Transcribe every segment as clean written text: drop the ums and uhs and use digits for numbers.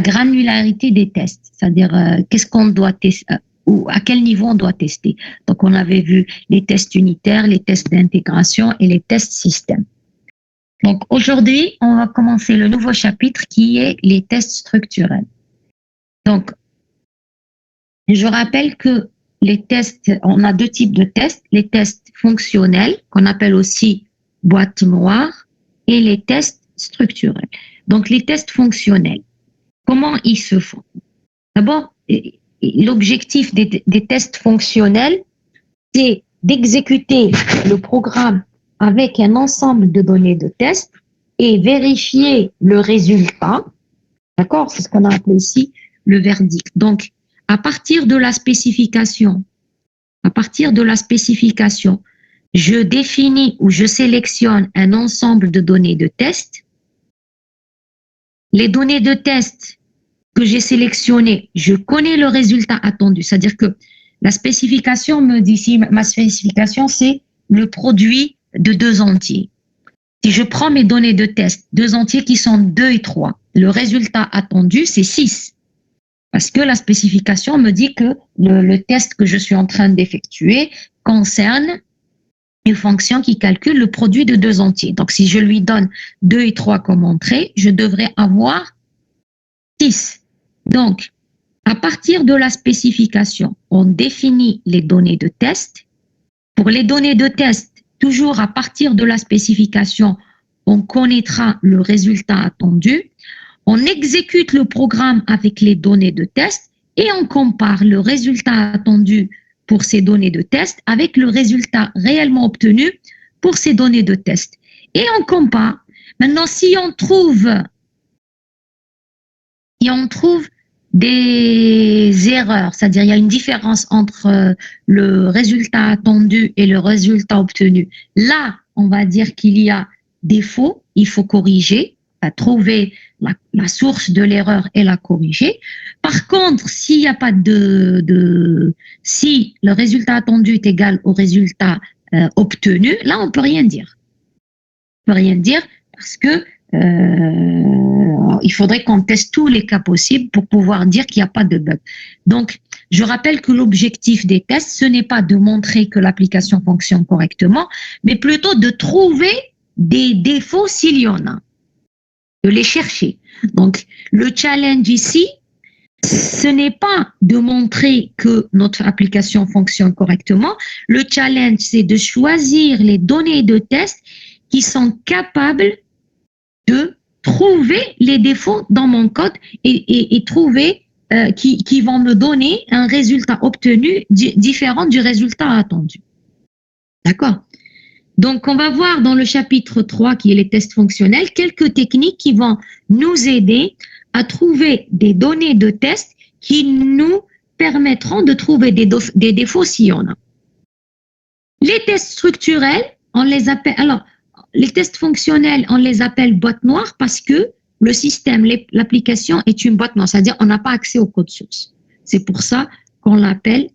granularité des tests, c'est-à-dire qu'est-ce qu'on doit tester ou à quel niveau on doit tester. Donc, on avait vu les tests unitaires, les tests d'intégration et les tests système. Donc, aujourd'hui, on va commencer le nouveau chapitre qui est les tests structurels. Donc, je rappelle que les tests, on a deux types de tests, les tests fonctionnels, qu'on appelle aussi boîte noire, et les tests structurels. Donc, les tests fonctionnels, comment ils se font? D'abord, l'objectif des tests fonctionnels, c'est d'exécuter le programme avec un ensemble de données de test et vérifier le résultat. D'accord? C'est ce qu'on a appelé ici le verdict. Donc, à partir de la spécification, je définis ou je sélectionne un ensemble de données de test. Les données de test que j'ai sélectionnées, je connais le résultat attendu. C'est-à-dire que la spécification me dit, si ma spécification, c'est le produit de 2 entiers. Si je prends mes données de test, 2 entiers qui sont 2 et 3, le résultat attendu, c'est 6. Parce que la spécification me dit que le test que je suis en train d'effectuer concerne une fonction qui calcule le produit de 2 entiers. Donc, si je lui donne 2 et 3 comme entrée, je devrais avoir 6. Donc, à partir de la spécification, on définit les données de test. Pour les données de test, toujours à partir de la spécification, on connaîtra le résultat attendu. On exécute le programme avec les données de test et on compare le résultat attendu pour ces données de test avec le résultat réellement obtenu pour ces données de test. Et on compare. Maintenant, si on trouve des erreurs, c'est-à-dire il y a une différence entre le résultat attendu et le résultat obtenu. Là, on va dire qu'il y a défaut, il faut corriger, trouver la source de l'erreur et la corriger. Par contre, s'il n'y a pas si le résultat attendu est égal au résultat obtenu, là, on peut rien dire. On peut rien dire parce que il faudrait qu'on teste tous les cas possibles pour pouvoir dire qu'il n'y a pas de bug. Donc, je rappelle que l'objectif des tests, ce n'est pas de montrer que l'application fonctionne correctement, mais plutôt de trouver des défauts s'il y en a, de les chercher. Donc, le challenge ici, ce n'est pas de montrer que notre application fonctionne correctement. Le challenge, c'est de choisir les données de test qui sont capables de trouver les défauts dans mon code et trouver qui vont me donner un résultat obtenu différent du résultat attendu. D'accord? Donc, on va voir dans le chapitre 3, qui est les tests fonctionnels, quelques techniques qui vont nous aider à trouver des données de test qui nous permettront de trouver des défauts s'il y en a. Les tests structurels, on les appelle... Alors, les tests fonctionnels, on les appelle boîte noire parce que le système, l'application est une boîte noire, c'est-à-dire on n'a pas accès au code source. C'est pour ça qu'on l'appelle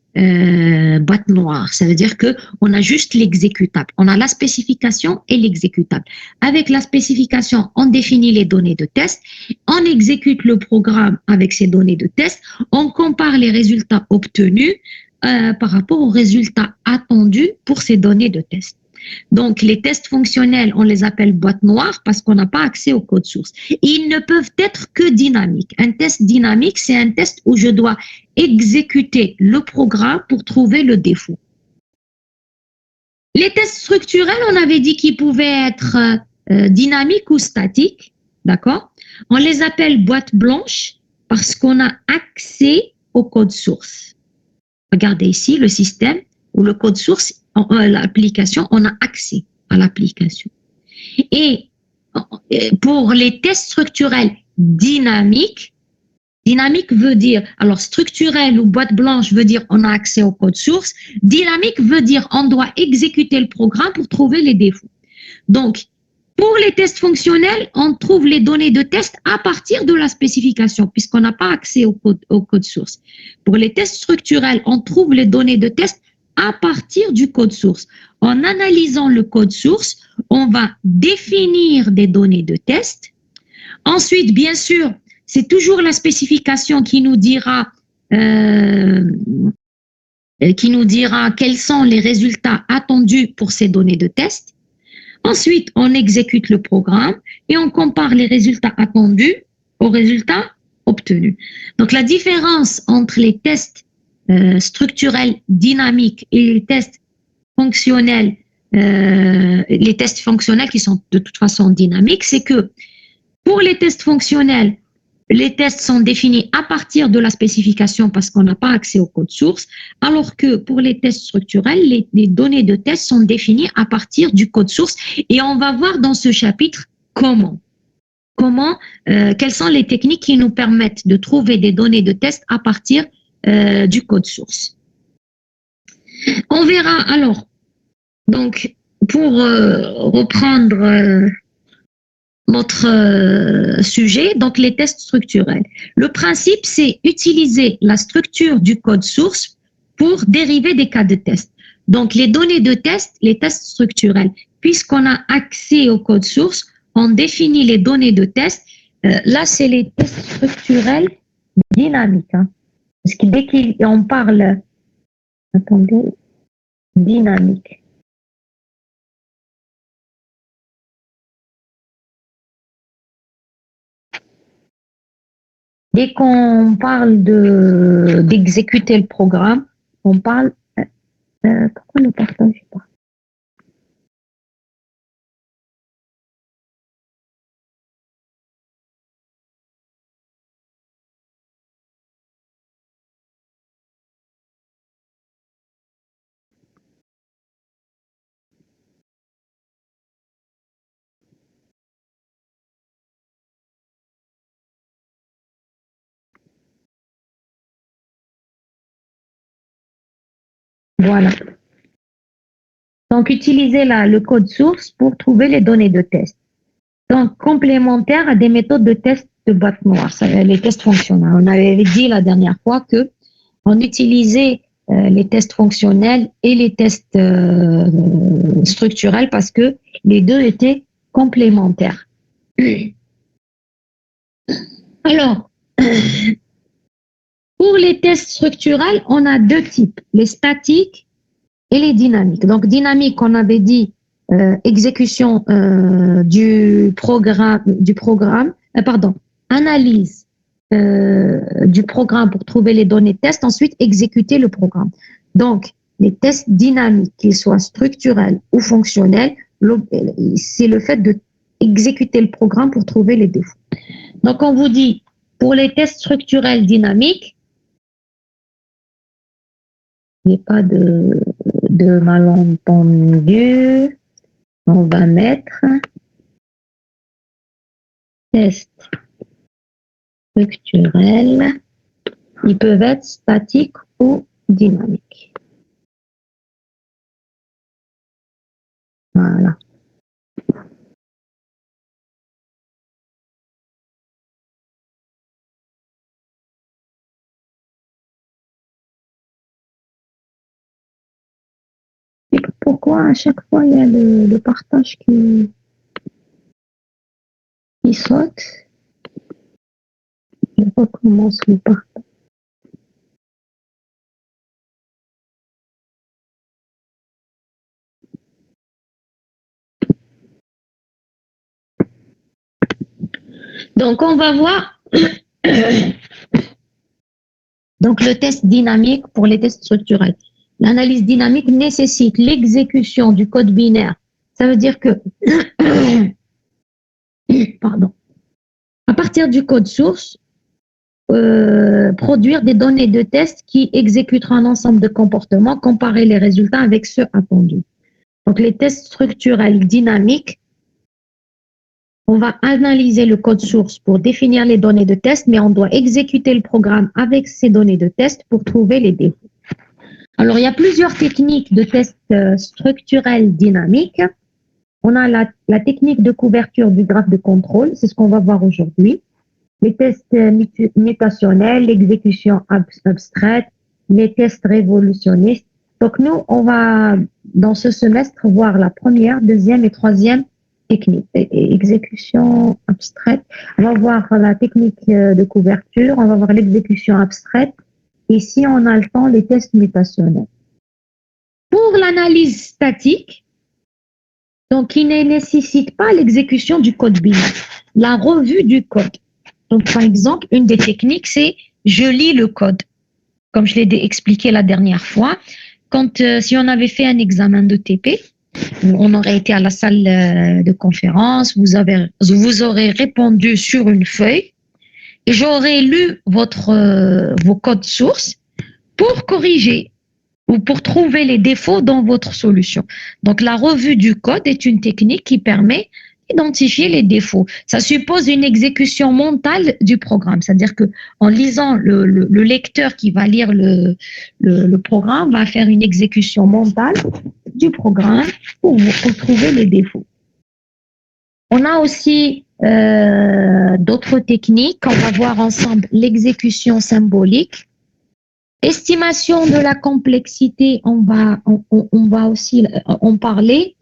boîte noire. Ça veut dire qu'on a juste l'exécutable. On a la spécification et l'exécutable. Avec la spécification, on définit les données de test, on exécute le programme avec ces données de test, on compare les résultats obtenus par rapport aux résultats attendus pour ces données de test. Donc, les tests fonctionnels, on les appelle boîte noire parce qu'on n'a pas accès au code source. Ils ne peuvent être que dynamiques. Un test dynamique, c'est un test où je dois exécuter le programme pour trouver le défaut. Les tests structurels, on avait dit qu'ils pouvaient être dynamiques ou statiques, d'accord? On les appelle boîte blanche parce qu'on a accès au code source. Regardez ici le système ou le code source, l'application, on a accès à l'application. Et pour les tests structurels dynamiques, dynamique veut dire, alors structurel ou boîte blanche veut dire on a accès au code source, dynamique veut dire on doit exécuter le programme pour trouver les défauts. Donc, pour les tests fonctionnels, on trouve les données de test à partir de la spécification, puisqu'on n'a pas accès au code source. Pour les tests structurels, on trouve les données de test à partir du code source. En analysant le code source, on va définir des données de test. Ensuite, bien sûr, c'est toujours la spécification qui nous dira quels sont les résultats attendus pour ces données de test. Ensuite, on exécute le programme et on compare les résultats attendus aux résultats obtenus. Donc, la différence entre les tests structurels dynamiques et les tests fonctionnels qui sont de toute façon dynamiques, c'est que pour les tests fonctionnels, les tests sont définis à partir de la spécification parce qu'on n'a pas accès au code source, alors que pour les tests structurels, les données de test sont définies à partir du code source. Et on va voir dans ce chapitre quelles sont les techniques qui nous permettent de trouver des données de test à partir du code source. On verra alors, donc, pour reprendre notre sujet, donc les tests structurels. Le principe, c'est utiliser la structure du code source pour dériver des cas de test. Donc, les données de test, les tests structurels, puisqu'on a accès au code source, on définit les données de test. Là, c'est les tests structurels dynamiques. Hein. Parce que dès qu'on parle, attendez, dynamique. Dès qu'on parle d'exécuter le programme, on parle... pourquoi ne partage pas? Voilà. Donc, utilisez le code source pour trouver les données de test. Donc, complémentaire à des méthodes de test de boîte noire, les tests fonctionnels. On avait dit la dernière fois que on utilisait les tests fonctionnels et les tests structurels parce que les deux étaient complémentaires. Alors, pour les tests structurels, on a deux types, les statiques et les dynamiques. Donc, dynamique, on avait dit exécution du programme, analyse du programme pour trouver les données de test, ensuite exécuter le programme. Donc, les tests dynamiques, qu'ils soient structurels ou fonctionnels, c'est le fait d'exécuter le programme pour trouver les défauts. Donc, on vous dit, pour les tests structurels dynamiques, il n'y a pas de malentendu. On va mettre tests structurels. Ils peuvent être statiques ou dynamiques. Voilà. Et pourquoi à chaque fois il y a le partage qui saute? Je recommence le partage. Donc, on va voir donc le test dynamique pour les tests structurels. L'analyse dynamique nécessite l'exécution du code binaire. Ça veut dire que, à partir du code source, produire des données de test qui exécuteront un ensemble de comportements, comparer les résultats avec ceux attendus. Donc, les tests structurels dynamiques, on va analyser le code source pour définir les données de test, mais on doit exécuter le programme avec ces données de test pour trouver les défauts. Alors, il y a plusieurs techniques de tests structurels dynamiques. On a la technique de couverture du graphe de contrôle, c'est ce qu'on va voir aujourd'hui. Les tests mutationnels, l'exécution abstraite, les tests révolutionnistes. Donc, nous, on va, dans ce semestre, voir la première, deuxième et troisième technique, exécution abstraite. On va voir la technique de couverture, on va voir l'exécution abstraite. Et si on a le temps, les tests mutationnels. Pour l'analyse statique, donc qui ne nécessite pas l'exécution du code binaire, la revue du code. Donc par exemple, une des techniques, c'est je lis le code. Comme je l'ai expliqué la dernière fois, si on avait fait un examen de TP, on aurait été à la salle de conférence, vous aurez répondu sur une feuille et j'aurais lu vos codes sources pour corriger ou pour trouver les défauts dans votre solution. Donc, la revue du code est une technique qui permet d'identifier les défauts. Ça suppose une exécution mentale du programme, c'est-à-dire que en lisant le lecteur qui va lire le programme va faire une exécution mentale du programme pour trouver les défauts. On a aussi d'autres techniques. On va voir ensemble l'exécution symbolique. Estimation de la complexité, on va aussi en parler.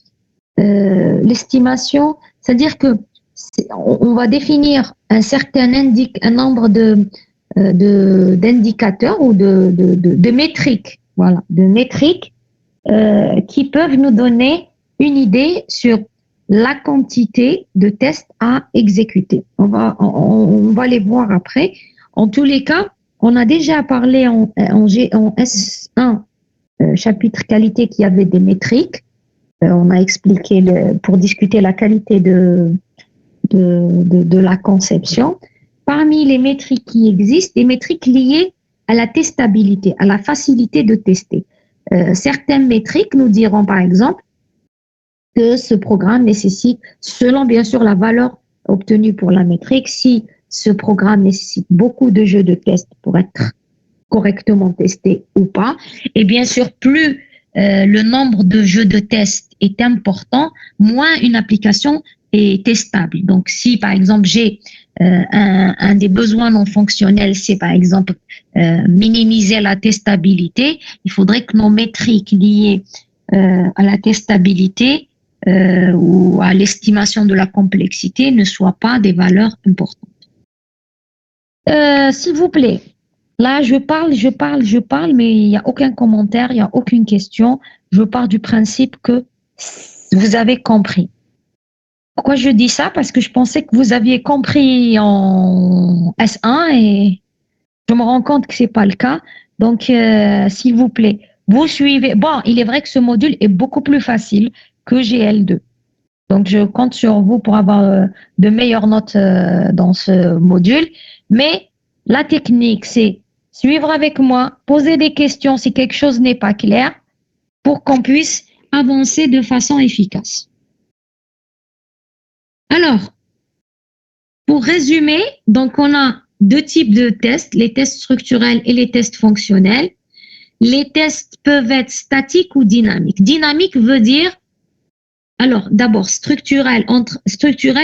L'estimation, c'est-à-dire que on va définir un nombre d'indicateurs ou de métriques, voilà, de métriques qui peuvent nous donner une idée sur la quantité de tests à exécuter. On va les voir après. En tous les cas, on a déjà parlé en S1, chapitre qualité, qu'il y avait des métriques. On a expliqué pour discuter la qualité de la conception. Parmi les métriques qui existent, des métriques liées à la testabilité, à la facilité de tester. Certaines métriques nous diront par exemple que ce programme nécessite, selon bien sûr la valeur obtenue pour la métrique, si ce programme nécessite beaucoup de jeux de tests pour être correctement testé ou pas. Et bien sûr, plus le nombre de jeux de tests est important, moins une application est testable. Donc, si par exemple j'ai un des besoins non fonctionnels, c'est par exemple minimiser la testabilité, il faudrait que nos métriques liées à la testabilité ou à l'estimation de la complexité ne soient pas des valeurs importantes. S'il vous plaît, là je parle, mais il n'y a aucun commentaire, il n'y a aucune question. Je pars du principe que vous avez compris. Pourquoi je dis ça? Parce que je pensais que vous aviez compris en S1 et je me rends compte que ce n'est pas le cas. Donc, s'il vous plaît, vous suivez. Bon, il est vrai que ce module est beaucoup plus facile que GL2. Donc, je compte sur vous pour avoir de meilleures notes dans ce module. Mais la technique, c'est suivre avec moi, poser des questions si quelque chose n'est pas clair pour qu'on puisse avancer de façon efficace. Alors, pour résumer, donc on a deux types de tests, les tests structurels et les tests fonctionnels. Les tests peuvent être statiques ou dynamiques. Dynamique veut dire, alors d'abord structurel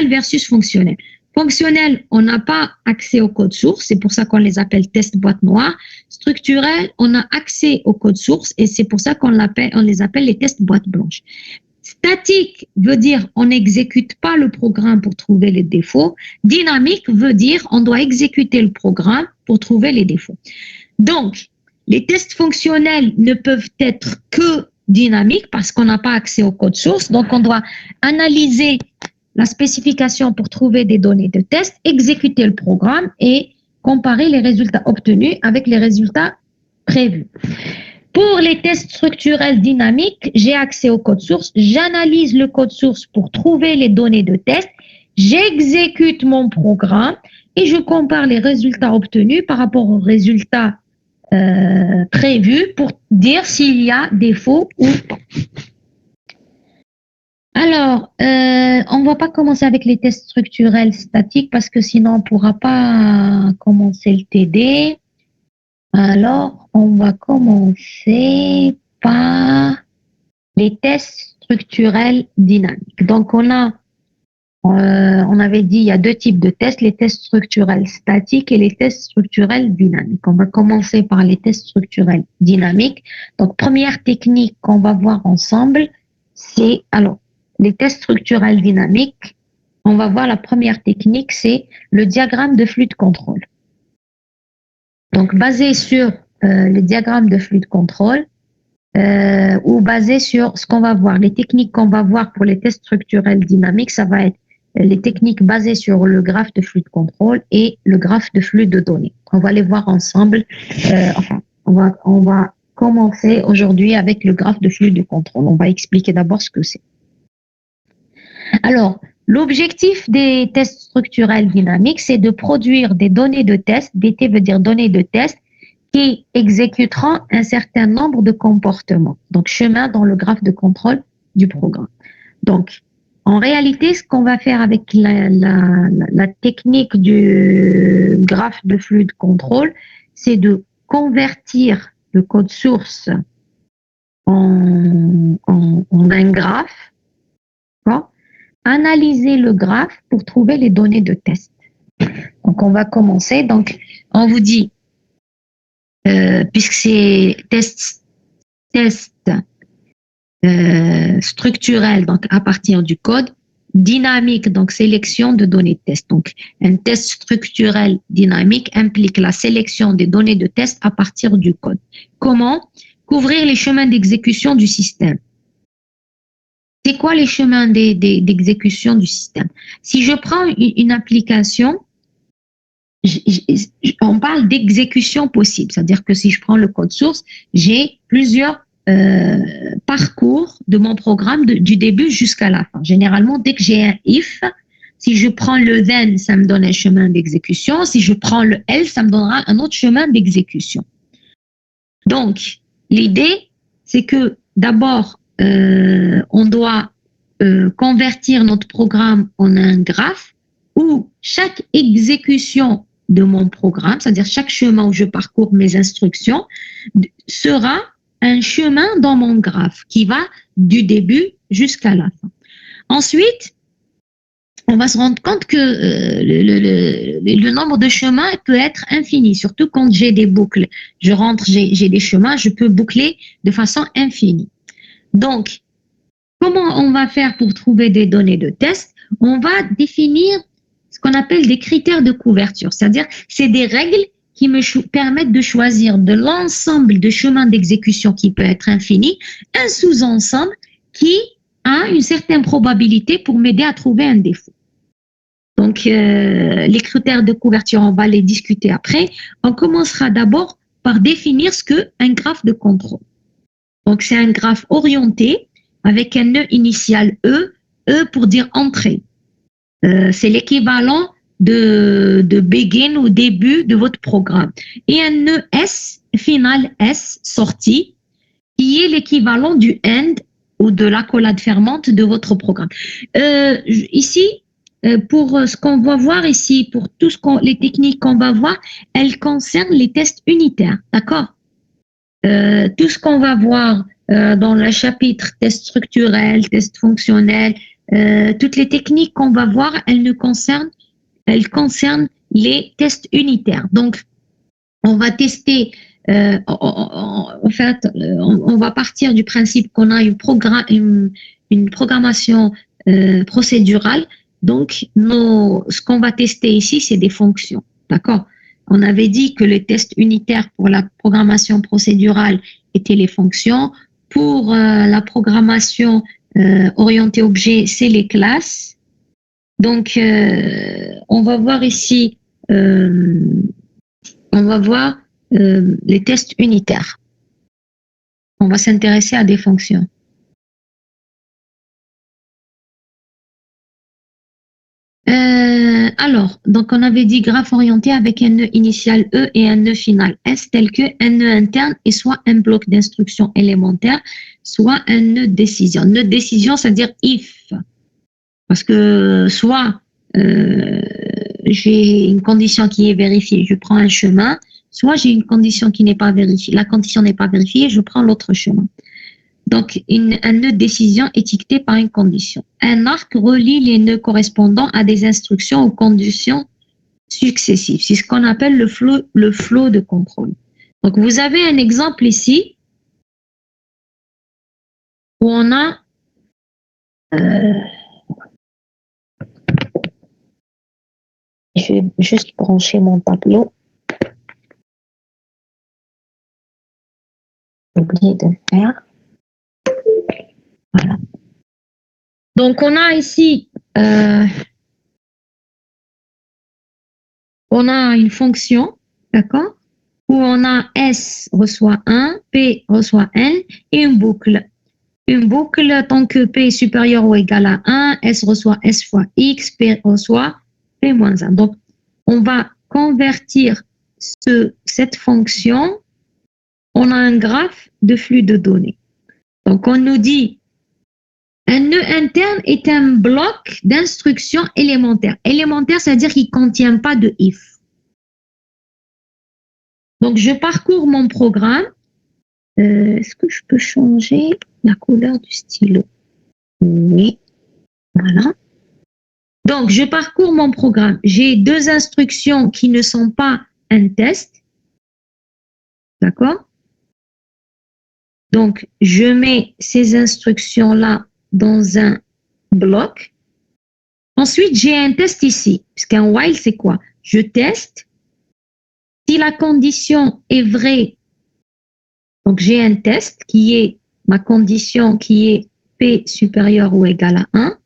versus fonctionnel. Fonctionnel, on n'a pas accès au code source, c'est pour ça qu'on les appelle tests boîte noire. Structurel, on a accès au code source et c'est pour ça qu'on les appelle les tests boîte blanche. Statique veut dire on n'exécute pas le programme pour trouver les défauts. Dynamique veut dire on doit exécuter le programme pour trouver les défauts. Donc, les tests fonctionnels ne peuvent être que dynamiques parce qu'on n'a pas accès au code source. Donc, on doit analyser la spécification pour trouver des données de test, exécuter le programme et comparer les résultats obtenus avec les résultats prévus. Pour les tests structurels dynamiques, j'ai accès au code source, j'analyse le code source pour trouver les données de test, j'exécute mon programme et je compare les résultats obtenus par rapport aux résultats prévus pour dire s'il y a défaut ou pas. Alors, on ne va pas commencer avec les tests structurels statiques parce que sinon on ne pourra pas commencer le TD. Alors, on va commencer par les tests structurels dynamiques. Donc, on avait dit il y a deux types de tests, les tests structurels statiques et les tests structurels dynamiques. On va commencer par les tests structurels dynamiques. Donc, première technique qu'on va voir ensemble, c'est alors les tests structurels dynamiques, on va voir la première technique, c'est le diagramme de flux de contrôle. Donc, basé sur le diagramme de flux de contrôle, ou basé sur ce qu'on va voir, les techniques qu'on va voir pour les tests structurels dynamiques, ça va être les techniques basées sur le graphe de flux de contrôle et le graphe de flux de données. On va les voir ensemble. On va commencer aujourd'hui avec le graphe de flux de contrôle. On va expliquer d'abord ce que c'est. Alors, l'objectif des tests structurels dynamiques, c'est de produire des données de test. DT veut dire données de test qui exécuteront un certain nombre de comportements. Donc, chemin dans le graphe de contrôle du programme. Donc, en réalité, ce qu'on va faire avec la technique du graphe de flux de contrôle, c'est de convertir le code source en un graphe, analyser le graphe pour trouver les données de test. Donc, on va commencer. Donc, on vous dit, puisque c'est test structurel, donc à partir du code, dynamique, donc sélection de données de test. Donc, un test structurel dynamique implique la sélection des données de test à partir du code. Comment? Couvrir les chemins d'exécution du système. C'est quoi les chemins d'exécution du système? Si je prends une application, on parle d'exécution possible, c'est-à-dire que si je prends le code source, j'ai plusieurs parcours de mon programme du début jusqu'à la fin. Généralement, dès que j'ai un if, si je prends le then, ça me donne un chemin d'exécution. Si je prends le else, ça me donnera un autre chemin d'exécution. Donc, l'idée, c'est que d'abord, on doit convertir notre programme en un graphe où chaque exécution de mon programme, c'est-à-dire chaque chemin où je parcours mes instructions, sera un chemin dans mon graphe qui va du début jusqu'à la fin. Ensuite, on va se rendre compte que le nombre de chemins peut être infini, surtout quand j'ai des boucles. Je rentre, j'ai des chemins, je peux boucler de façon infinie. Donc, comment on va faire pour trouver des données de test? On va définir ce qu'on appelle des critères de couverture, c'est-à-dire c'est des règles qui me permettent de choisir de l'ensemble de chemins d'exécution qui peut être infini, un sous-ensemble qui a une certaine probabilité pour m'aider à trouver un défaut. Donc, les critères de couverture, on va les discuter après. On commencera d'abord par définir ce qu'un graphe de contrôle. Donc, c'est un graphe orienté avec un nœud initial E, E pour dire entrée. C'est l'équivalent de begin ou début de votre programme. Et un nœud S, final S, sortie, qui est l'équivalent du end ou de l'accolade fermante de votre programme. Ici, pour ce qu'on va voir ici, pour tout les techniques qu'on va voir, elles concernent les tests unitaires, d'accord? Tout ce qu'on va voir dans le chapitre test structurel, test fonctionnel, toutes les techniques qu'on va voir, elles concernent les tests unitaires. Donc, on va tester, en fait, on va partir du principe qu'on a une programmation procédurale. Donc, ce qu'on va tester ici, c'est des fonctions. D'accord? On avait dit que les tests unitaires pour la programmation procédurale étaient les fonctions. Pour la programmation orientée objet, c'est les classes. Donc, on va voir ici, on va voir les tests unitaires. On va s'intéresser à des fonctions. Alors, donc on avait dit graphe orienté avec un nœud initial E et un nœud final S, tel que un nœud interne est soit un bloc d'instruction élémentaire, soit un nœud de décision. Nœud de décision, c'est-à-dire if. Parce que soit j'ai une condition qui est vérifiée, je prends un chemin, soit j'ai une condition qui n'est pas vérifiée. La condition n'est pas vérifiée, je prends l'autre chemin. Donc, un nœud de décision étiqueté par une condition. Un arc relie les nœuds correspondants à des instructions ou conditions successives. C'est ce qu'on appelle le flow de contrôle. Donc, vous avez un exemple ici où on a Euh, je vais juste brancher mon tableau. J'ai oublié de le faire. Voilà. Donc, on a ici, on a une fonction, d'accord, où on a S reçoit 1, P reçoit N et une boucle. Une boucle tant que P est supérieur ou égal à 1, S reçoit S fois X, P reçoit P moins 1. Donc, on va convertir cette fonction, on a un graphe de flux de données. Donc, on nous dit un nœud interne est un bloc d'instructions élémentaires. Élémentaire, c'est-à-dire qu'il ne contient pas de if. Donc, je parcours mon programme. Est-ce que je peux changer la couleur du stylo? Oui, voilà. Donc, je parcours mon programme. J'ai deux instructions qui ne sont pas un test. D'accord? Donc, je mets ces instructions-là dans un bloc. Ensuite, j'ai un test ici. Parce qu'un while, c'est quoi? Je teste. Si la condition est vraie, donc j'ai un test qui est ma condition qui est P supérieur ou égal à 1.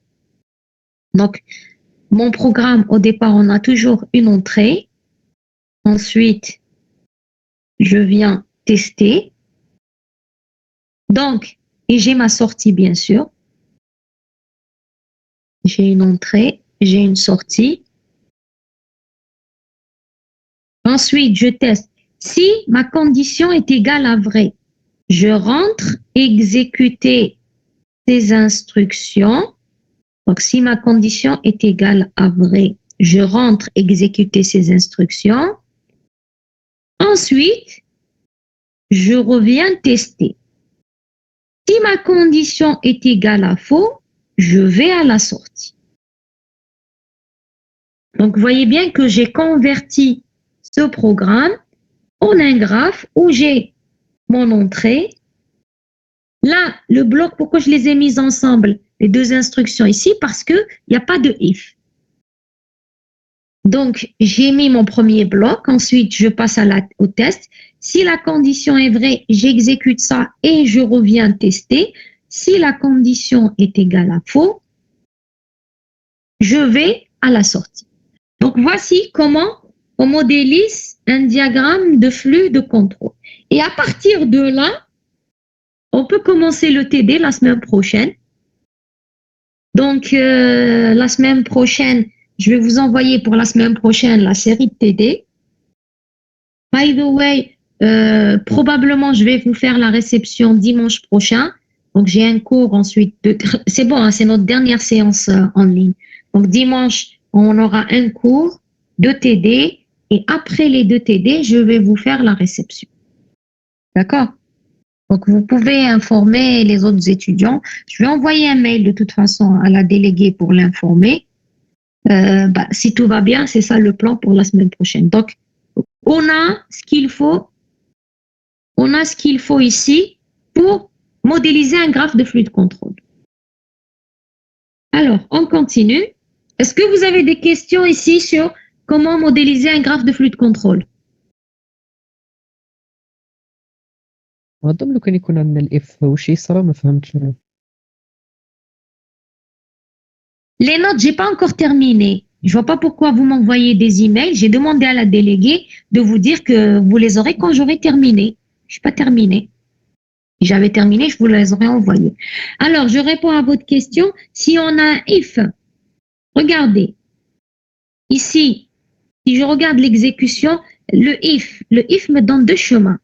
Donc, mon programme, au départ, on a toujours une entrée. Ensuite, je viens tester. Donc, et j'ai ma sortie, bien sûr. J'ai une entrée, j'ai une sortie. Ensuite, je teste. Si ma condition est égale à vrai, je rentre exécuter ces instructions. Donc, si ma condition est égale à vrai, je rentre exécuter ces instructions. Ensuite, je reviens tester. Si ma condition est égale à faux, je vais à la sortie. Donc, vous voyez bien que j'ai converti ce programme en un graphe où j'ai mon entrée. Là, le bloc, pourquoi je les ai mis ensemble, les deux instructions ici? Parce qu'il n'y a pas de if. Donc, j'ai mis mon premier bloc. Ensuite, je passe au test. Si la condition est vraie, j'exécute ça et je reviens tester. Si la condition est égale à faux, je vais à la sortie. Donc, voici comment on modélise un diagramme de flux de contrôle. Et à partir de là, on peut commencer le TD la semaine prochaine. Donc, la semaine prochaine, je vais vous envoyer pour la semaine prochaine la série de TD. By the way, probablement, je vais vous faire la réception dimanche prochain. Donc, j'ai un cours ensuite. C'est bon, hein, c'est notre dernière séance en ligne. Donc, dimanche, on aura un cours de TD. Et après les deux TD, je vais vous faire la réception. D'accord? Donc, vous pouvez informer les autres étudiants. Je vais envoyer un mail de toute façon à la déléguée pour l'informer. Si tout va bien, c'est ça le plan pour la semaine prochaine. Donc, on a ce qu'il faut. On a ce qu'il faut ici pour modéliser un graphe de flux de contrôle. Alors, on continue. Est-ce que vous avez des questions ici sur comment modéliser un graphe de flux de contrôle? غضب لو كان يكون عندنا الاف واش يصرى ما فهمتش انا. Les notes, j'ai pas encore terminé. Je vois pas pourquoi vous m'envoyez des emails. J'ai demandé à la déléguée de vous dire que vous les aurez quand j'aurai terminé. Je suis pas terminé. Si j'avais terminé, je vous les aurais envoyés. Alors, je réponds à votre question. Si on a un if, regardez. Ici, si je regarde l'exécution, le if me donne deux chemins.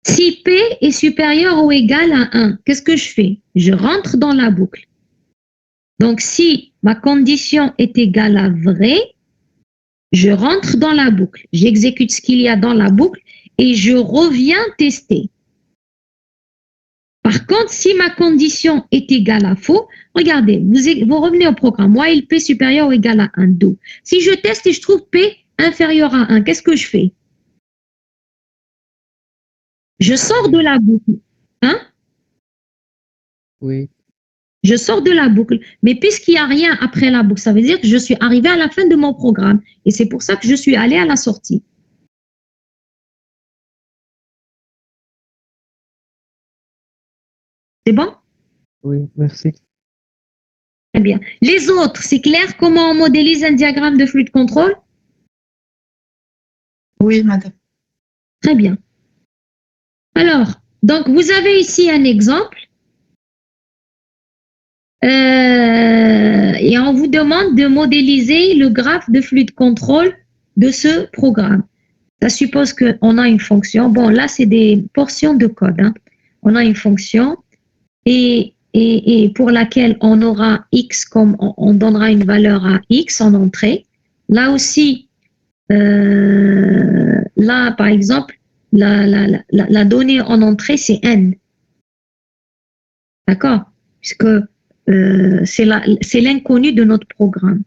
Si P est supérieur ou égal à 1, qu'est-ce que je fais? Je rentre dans la boucle. Donc, si ma condition est égale à vrai, je rentre dans la boucle. J'exécute ce qu'il y a dans la boucle et je reviens tester. Par contre, si ma condition est égale à faux, regardez, vous revenez au programme. While P supérieur ou égal à 1, do. Si je teste et je trouve P inférieur à 1, qu'est-ce que je fais? Je sors de la boucle. Hein? Oui. Je sors de la boucle. Mais puisqu'il n'y a rien après la boucle, ça veut dire que je suis arrivée à la fin de mon programme. Et c'est pour ça que je suis allée à la sortie. C'est bon? Oui, merci. Très bien. Les autres, c'est clair comment on modélise un diagramme de flux de contrôle? Oui, madame. Très bien. Alors, donc vous avez ici un exemple. Et on vous demande de modéliser le graphe de flux de contrôle de ce programme. Ça suppose qu'on a une fonction. Bon, là, c'est des portions de code. Hein. On a une fonction et pour laquelle on aura x comme on donnera une valeur à x en entrée. Là aussi, là, par exemple, la donnée en entrée, c'est n. D'accord? Puisque c'est l'inconnu de notre programme.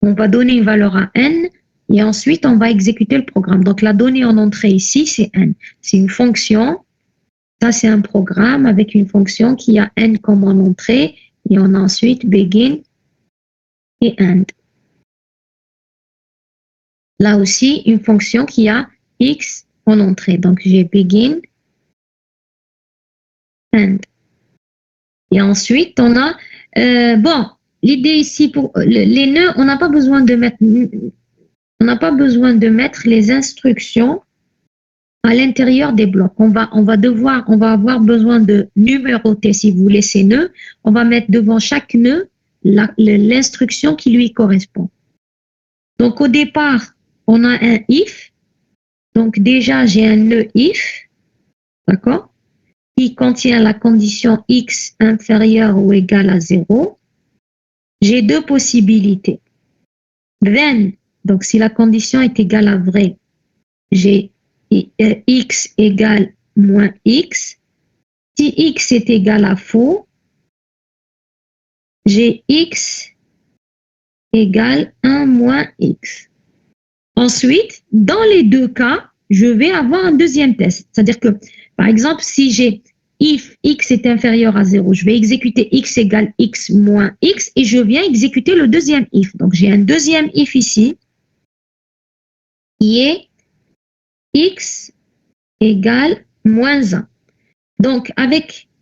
On va donner une valeur à n et ensuite on va exécuter le programme. Donc la donnée en entrée ici, c'est n. C'est une fonction. Ça, c'est un programme avec une fonction qui a n comme en entrée et on a ensuite begin et end. Là aussi, une fonction qui a x en entrée. Donc j'ai begin, end. Et ensuite, on a, bon, l'idée ici pour les nœuds, on n'a pas besoin de mettre les instructions à l'intérieur des blocs. On va avoir besoin de numéroter, si vous voulez, ces nœuds. On va mettre devant chaque nœud l'instruction qui lui correspond. Donc, au départ, on a un if. Donc, déjà, j'ai un nœud if, d'accord, qui contient la condition x inférieure ou égale à 0. J'ai deux possibilités. Then, donc si la condition est égale à vrai, j'ai x égale moins x. Si x est égal à faux, j'ai x égale 1 moins x. Ensuite, dans les deux cas, je vais avoir un deuxième test. C'est-à-dire que, par exemple, si j'ai if x est inférieur à 0, je vais exécuter x égale x moins x et je viens exécuter le deuxième if. Donc, j'ai un deuxième if ici qui est x égale moins 1. Donc,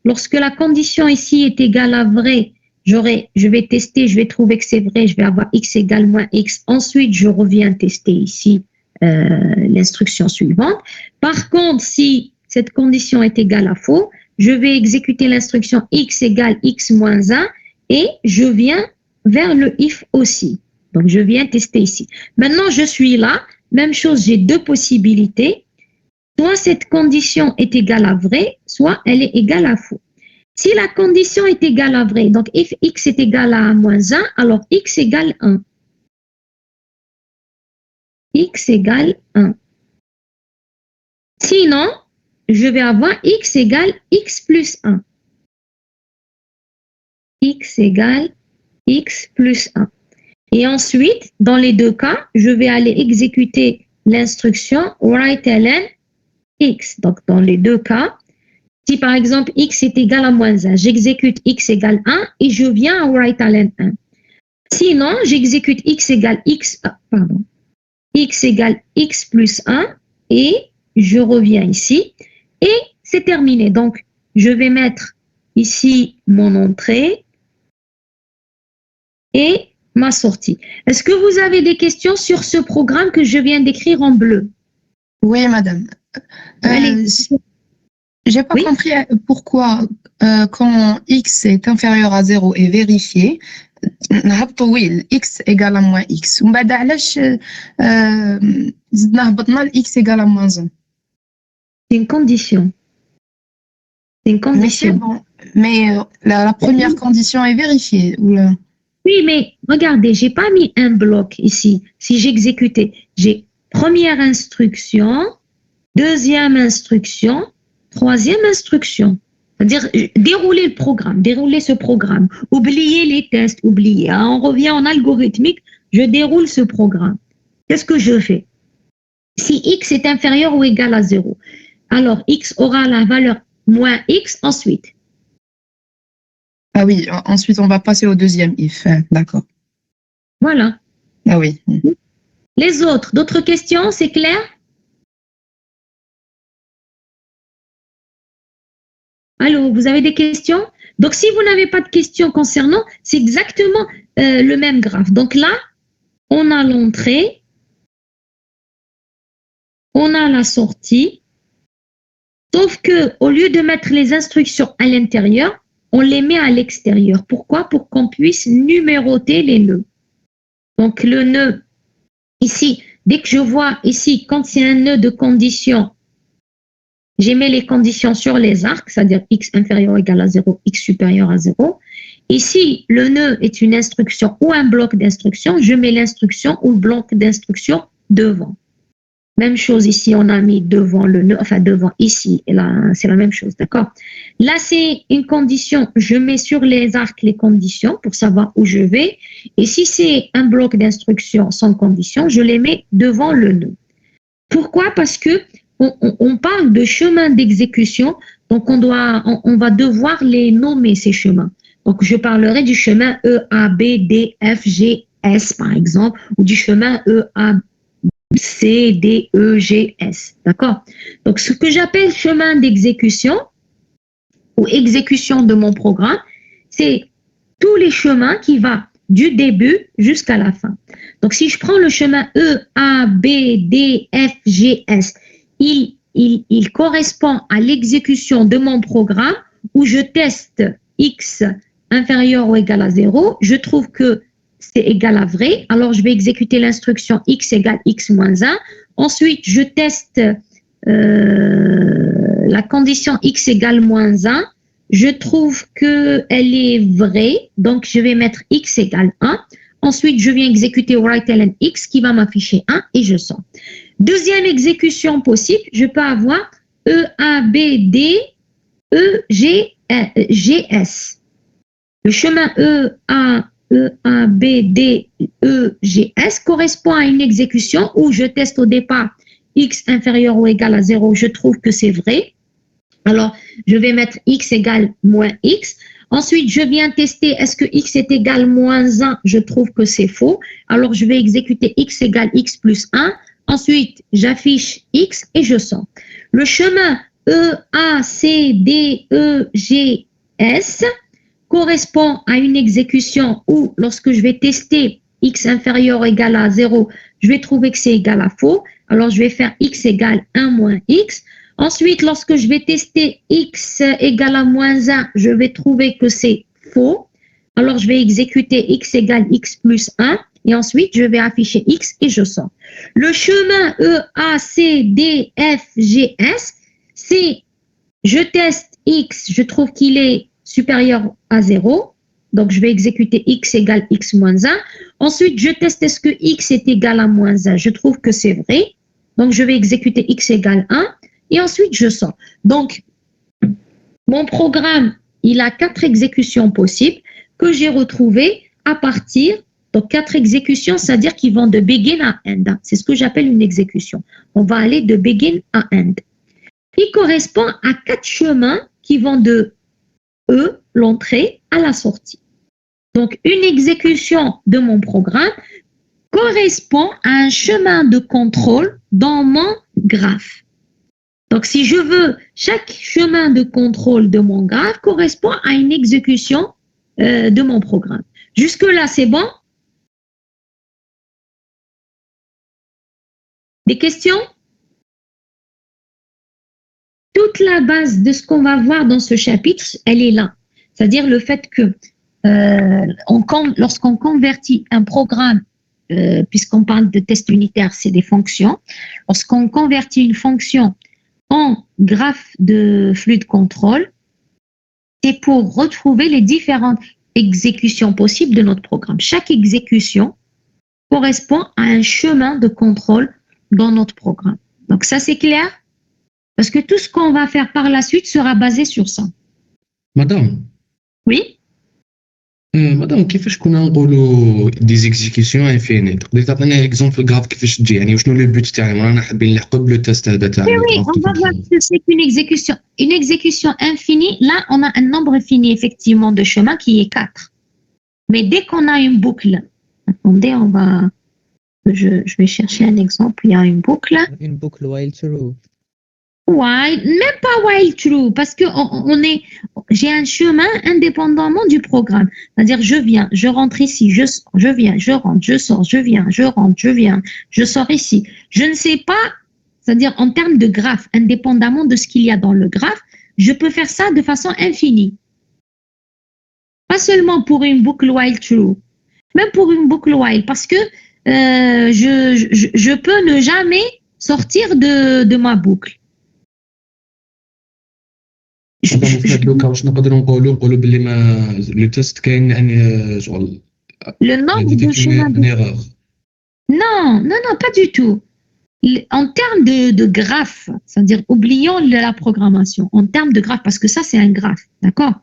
lorsque la condition ici est égale à vrai, je vais tester, je vais trouver que c'est vrai, je vais avoir x égale moins x. Ensuite, je reviens tester ici l'instruction suivante. Par contre, si cette condition est égale à faux, je vais exécuter l'instruction x égale x moins 1 et je viens vers le if aussi. Donc, je viens tester ici. Maintenant, je suis là. Même chose, j'ai deux possibilités. Soit cette condition est égale à vrai, soit elle est égale à faux. Si la condition est égale à vrai, donc if x est égal à moins 1, alors x égale 1. X égale 1. Sinon, je vais avoir x égale x plus 1. X égale x plus 1. Et ensuite, dans les deux cas, je vais aller exécuter l'instruction write-ln x. Donc, dans les deux cas, si par exemple x est égal à moins 1, j'exécute x égale 1 et je viens à write-ln 1. Sinon, j'exécute x égale x égale x plus 1 et je reviens ici et c'est terminé. Donc, je vais mettre ici mon entrée et ma sortie. Est-ce que vous avez des questions sur ce programme que je viens d'écrire en bleu? Oui, madame. J'ai pas compris pourquoi quand x est inférieur à 0 est vérifié, oui, x égale à moins x. ومن بعد علاش زدنا هبطنا x égale à moins 1. C'est une condition. C'est une condition. Mais c'est bon. Mais la première condition est vérifiée. Oui, mais regardez, j'ai pas mis un bloc ici. Si j'exécutais, j'ai première instruction, deuxième instruction, troisième instruction. C'est-à-dire dérouler le programme, dérouler ce programme, oublier les tests, oublier. Hein, on revient en algorithmique, je déroule ce programme. Qu'est-ce que je fais? Si x est inférieur ou égal à 0, alors x aura la valeur moins x ensuite. Ah oui, ensuite on va passer au deuxième if. D'accord. Voilà. Ah oui. Les autres, d'autres questions, c'est clair? Allô, vous avez des questions? Donc, si vous n'avez pas de questions concernant, c'est exactement le même graphe. Donc là, on a l'entrée, on a la sortie, sauf que au lieu de mettre les instructions à l'intérieur, on les met à l'extérieur. Pourquoi? Pour qu'on puisse numéroter les nœuds. Donc, le nœud, ici, dès que je vois ici, quand c'est un nœud de condition, j'ai mis les conditions sur les arcs, c'est-à-dire x inférieur ou égal à 0, x supérieur à 0. Ici, le nœud est une instruction ou un bloc d'instruction, je mets l'instruction ou le bloc d'instruction devant. Même chose ici, on a mis devant le nœud, enfin devant ici, et là, c'est la même chose, d'accord? Là, c'est une condition, je mets sur les arcs les conditions pour savoir où je vais. Et si c'est un bloc d'instruction sans condition, je les mets devant le nœud. Pourquoi? Parce que on parle de chemin d'exécution, donc on va devoir les nommer, ces chemins. Donc, je parlerai du chemin E, A, B, D, F, G, S, par exemple, ou du chemin E, A, C, D, E, G, S. D'accord? Donc, ce que j'appelle chemin d'exécution ou exécution de mon programme, c'est tous les chemins qui vont du début jusqu'à la fin. Donc, si je prends le chemin E, A, B, D, F, G, S, il correspond à l'exécution de mon programme où je teste X inférieur ou égal à 0. Je trouve que c'est égal à vrai. Alors, je vais exécuter l'instruction X égale X moins 1. Ensuite, je teste la condition X égale moins 1. Je trouve qu'elle est vraie. Donc, je vais mettre X égale 1. Ensuite, je viens exécuter write-ln X qui va m'afficher 1 et je sors. Deuxième exécution possible, je peux avoir E, A, B, D, E, G, S. Le chemin E, A, B, D, E, G, S correspond à une exécution où je teste au départ X inférieur ou égal à 0, je trouve que c'est vrai. Alors, je vais mettre X égale moins X. Ensuite, je viens tester, est-ce que X est égal moins 1? Je trouve que c'est faux. Alors, je vais exécuter X égale X plus 1. Ensuite, j'affiche X et je sors. Le chemin E, A, C, D, E, G, S correspond à une exécution où, lorsque je vais tester X inférieur ou égal à 0, je vais trouver que c'est égal à faux. Alors, je vais faire X égale 1 moins X. Ensuite, lorsque je vais tester X égale à moins 1, je vais trouver que c'est faux. Alors, je vais exécuter X égale X plus 1. Et ensuite, je vais afficher X et je sors. Le chemin E, A, C, D, F, G, S, c'est je teste X, je trouve qu'il est supérieur à 0. Donc, je vais exécuter X égale X moins 1. Ensuite, je teste est-ce que X est égal à moins 1. Je trouve que c'est vrai. Donc, je vais exécuter X égale 1. Et ensuite, je sors. Donc, mon programme, il a 4 exécutions possibles que j'ai retrouvées à partir. Donc, 4 exécutions, c'est-à-dire qu'ils vont de begin à end. C'est ce que j'appelle une exécution. On va aller de begin à end. Il correspond à 4 chemins qui vont de E, l'entrée, à la sortie. Donc, une exécution de mon programme correspond à un chemin de contrôle dans mon graphe. Donc, si je veux, chaque chemin de contrôle de mon graphe correspond à une exécution de mon programme. Jusque-là, c'est bon? Des questions? Toute la base de ce qu'on va voir dans ce chapitre, elle est là. C'est-à-dire le fait que lorsqu'on convertit un programme, puisqu'on parle de test unitaire, c'est des fonctions, lorsqu'on convertit une fonction en graphe de flux de contrôle, c'est pour retrouver les différentes exécutions possibles de notre programme. Chaque exécution correspond à un chemin de contrôle dans notre programme. Donc ça, c'est clair? Parce que tout ce qu'on va faire par la suite sera basé sur ça. Madame, Oui? مادام كيفاش كنا نقولوا دي زيكزيكسيون انفيني تقدر تعطينا اكزومبل غراف كيفاش تجي يعني وشنو لو بوت تاعي رانا حابين نلحقوا بلو تيست هذا تاع Oui, oui, on va voir ce que c'est qu'une exécution. Une exécution infinie, là, on a un nombre fini, effectivement, de chemins qui est 4. Mais dès qu'on a une boucle, attendez, je vais chercher un exemple. Il y a une boucle. Une boucle while true. While, même pas while true, parce que j'ai un chemin indépendamment du programme. C'est-à-dire, je viens, je rentre ici, je viens, je rentre, je sors, je viens, je rentre, je viens, je sors ici. Je ne sais pas, c'est-à-dire en termes de graphe, indépendamment de ce qu'il y a dans le graphe, je peux faire ça de façon infinie. Pas seulement pour une boucle while true, même pour une boucle while, parce que je peux ne jamais sortir de ma boucle. في هاد لوكا واش نقدروا نقولوا باللي ما لو تيست كاين يعني شغل Le nombre de chemins. Non, non, non, pas du tout. En termes de graphe, c'est-à-dire oublions la programmation, en termes de graphe, parce que ça c'est un graphe, d'accord?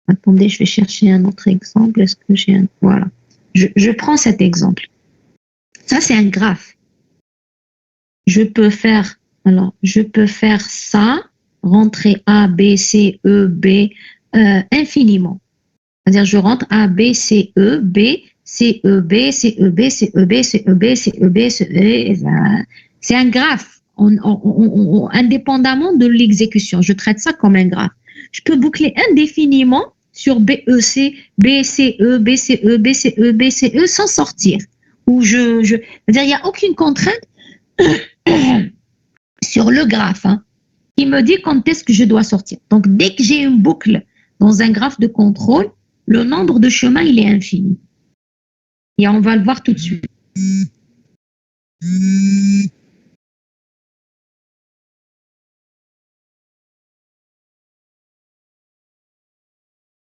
Attendez, je vais chercher un autre exemple. Est-ce que j'ai un... Voilà. Je prends cet exemple. Ça c'est un graphe. Je peux faire ça, rentrer A, B, C, E, B, infiniment. C'est-à-dire, je rentre A, B, C, E, B, C, E, B, C, E, B, C, E, B, C, E, B, C, E, B, C, E, B. C'est un graphe, indépendamment de l'exécution. Je traite ça comme un graphe. Je peux boucler indéfiniment sur B, E, C, B, C, E, B, C, E, B, C, E, B, C, E, sans sortir. Ou c'est-à-dire, il n'y a aucune contrainte sur le graphe, hein, qui me dit quand est-ce que je dois sortir. Donc, dès que j'ai une boucle dans un graphe de contrôle, le nombre de chemins, il est infini. Et on va le voir tout de suite.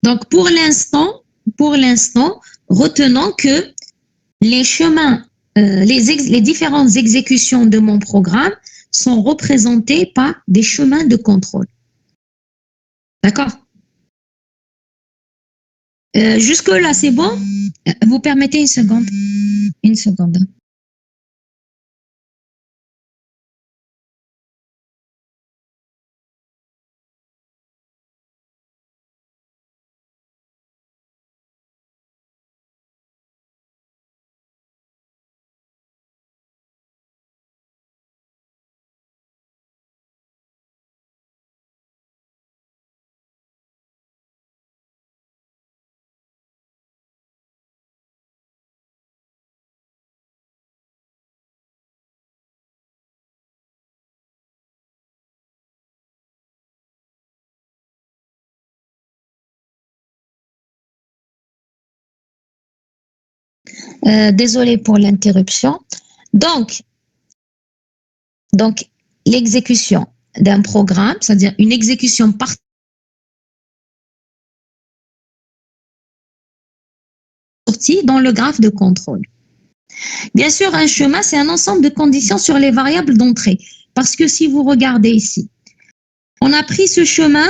Donc, pour l'instant, retenons que les chemins, les différentes exécutions de mon programme sont représentés par des chemins de contrôle. D'accord? Jusque-là, c'est bon? Vous permettez une seconde? Une seconde. Désolée pour l'interruption. Donc l'exécution d'un programme, c'est-à-dire une exécution sortie dans le graphe de contrôle. Bien sûr, un chemin, c'est un ensemble de conditions sur les variables d'entrée. Parce que si vous regardez ici, on a pris ce chemin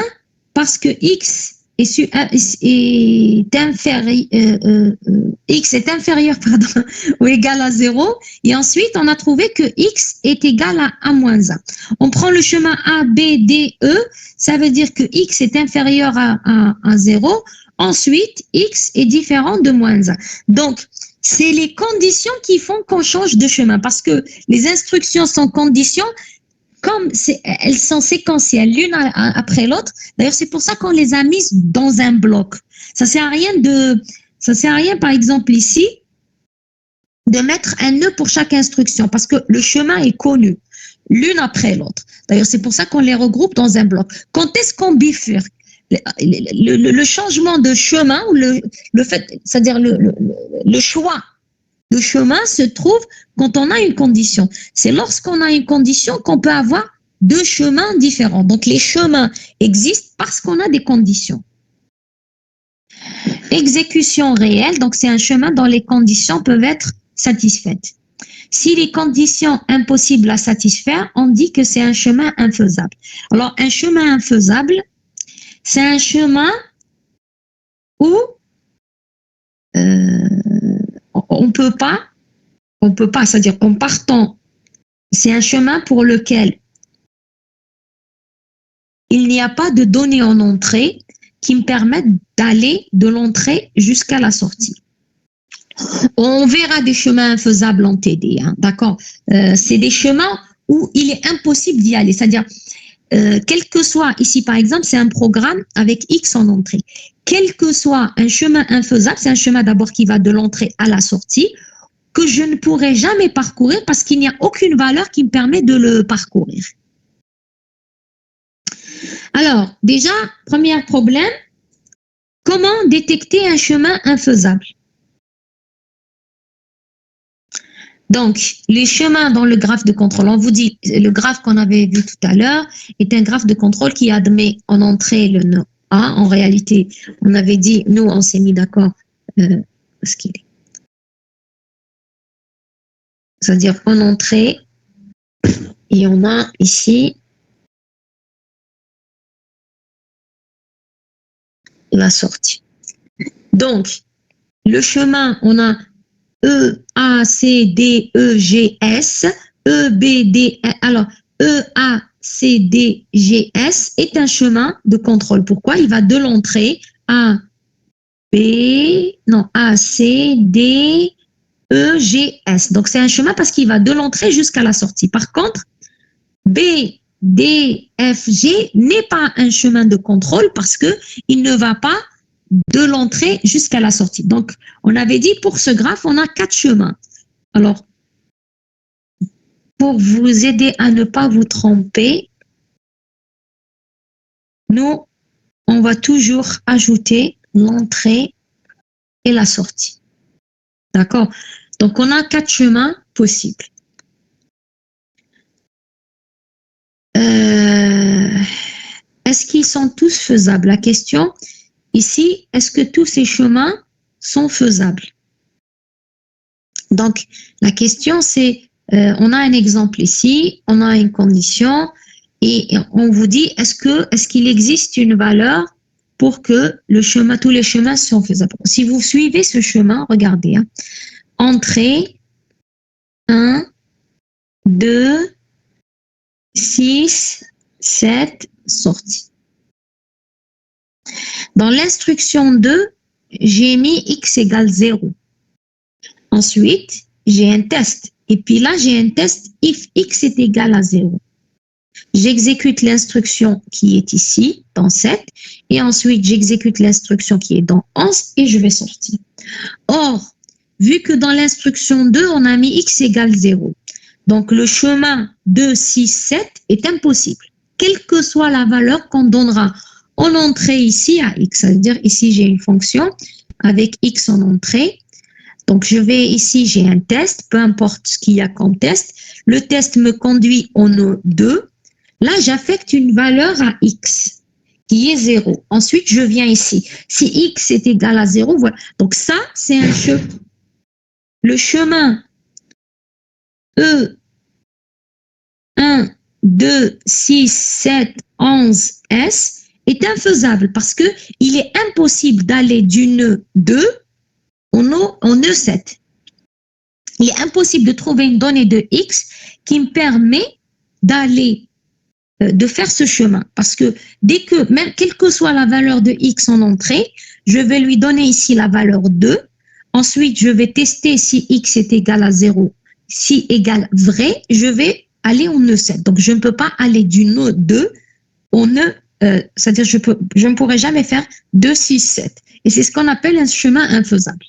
parce que x est inférieur ou égal à 0. Et ensuite, on a trouvé que x est égal à A-1. On prend le chemin A, B, D, E. Ça veut dire que x est inférieur à 0. Ensuite, x est différent de moins 1. Donc, c'est les conditions qui font qu'on change de chemin. Parce que les instructions sont conditions, comme elles sont séquentielles l'une après l'autre. D'ailleurs, c'est pour ça qu'on les a mises dans un bloc. Ça sert à rien, par exemple, ici, de mettre un nœud pour chaque instruction, parce que le chemin est connu, l'une après l'autre. D'ailleurs, c'est pour ça qu'on les regroupe dans un bloc. Quand est-ce qu'on bifurque? Le changement de chemin, ou le fait, c'est-à-dire le choix de chemin se trouve quand on a une condition. C'est lorsqu'on a une condition qu'on peut avoir deux chemins différents. Donc, les chemins existent parce qu'on a des conditions. Exécution réelle, donc c'est un chemin dont les conditions peuvent être satisfaites. Si les conditions impossibles à satisfaire, on dit que c'est un chemin infaisable. Alors, un chemin infaisable, c'est un chemin où on peut pas, c'est-à-dire en partant, c'est un chemin pour lequel il n'y a pas de données en entrée qui me permettent d'aller de l'entrée jusqu'à la sortie. On verra des chemins infaisables en TD, hein, d'accord. C'est des chemins où il est impossible d'y aller, c'est-à-dire quel que soit, ici par exemple, c'est un programme avec X en entrée. Quel que soit un chemin infaisable, c'est un chemin d'abord qui va de l'entrée à la sortie, que je ne pourrai jamais parcourir parce qu'il n'y a aucune valeur qui me permet de le parcourir. Alors, déjà, premier problème, comment détecter un chemin infaisable? Donc, les chemins dans le graphe de contrôle, on vous dit, le graphe qu'on avait vu tout à l'heure est un graphe de contrôle qui admet en entrée le nœud A. En réalité, on avait dit, nous, on s'est mis d'accord ce qu'il est. C'est-à-dire en entrée, et on a ici la sortie. Donc, le chemin, on a E, A, C, D, E, G, S, E, B, D, alors E, A, C, D, G, S est un chemin de contrôle. Pourquoi? Il va de l'entrée A, C, D, E, G, S. Donc, c'est un chemin parce qu'il va de l'entrée jusqu'à la sortie. Par contre, B, D, F, G n'est pas un chemin de contrôle parce qu'il ne va pas de l'entrée jusqu'à la sortie. Donc, on avait dit pour ce graphe, on a 4 chemins. Alors, pour vous aider à ne pas vous tromper, nous, on va toujours ajouter l'entrée et la sortie. D'accord? Donc, on a 4 chemins possibles. Est-ce qu'ils sont tous faisables? La question ici, est-ce que tous ces chemins sont faisables? Donc, la question c'est, on a un exemple ici, on a une condition et on vous dit, est-ce qu'il existe une valeur pour que tous les chemins sont faisables? Si vous suivez ce chemin, regardez, hein, entrée, 1, 2, 6, 7, sortie. Dans l'instruction 2, j'ai mis x égale 0. Ensuite, j'ai un test. Et puis là, j'ai un test if x est égal à 0. J'exécute l'instruction qui est ici, dans 7. Et ensuite, j'exécute l'instruction qui est dans 11 et je vais sortir. Or, vu que dans l'instruction 2, on a mis x égale 0. Donc, le chemin 2, 6, 7 est impossible. Quelle que soit la valeur qu'on donnera en entrée ici à x. Ça veut dire ici, j'ai une fonction avec x en entrée. Donc, ici, j'ai un test, peu importe ce qu'il y a comme test. Le test me conduit au nœud 2. Là, j'affecte une valeur à x qui est 0. Ensuite, je viens ici. Si x est égal à 0, voilà. Donc, ça, c'est un chemin. Le chemin E, 1, 2, 6, 7, 11, S est infaisable parce qu'il est impossible d'aller du nœud 2 au nœud 7. Il est impossible de trouver une donnée de x qui me permet de faire ce chemin. Parce que même quelle que soit la valeur de x en entrée, je vais lui donner ici la valeur 2. Ensuite, je vais tester si x est égal à 0. Si égal vrai, je vais aller au nœud 7. Donc, je ne peux pas aller du nœud 2 au nœud, c'est-à-dire je ne pourrai jamais faire 2, 6, 7. Et c'est ce qu'on appelle un chemin infaisable.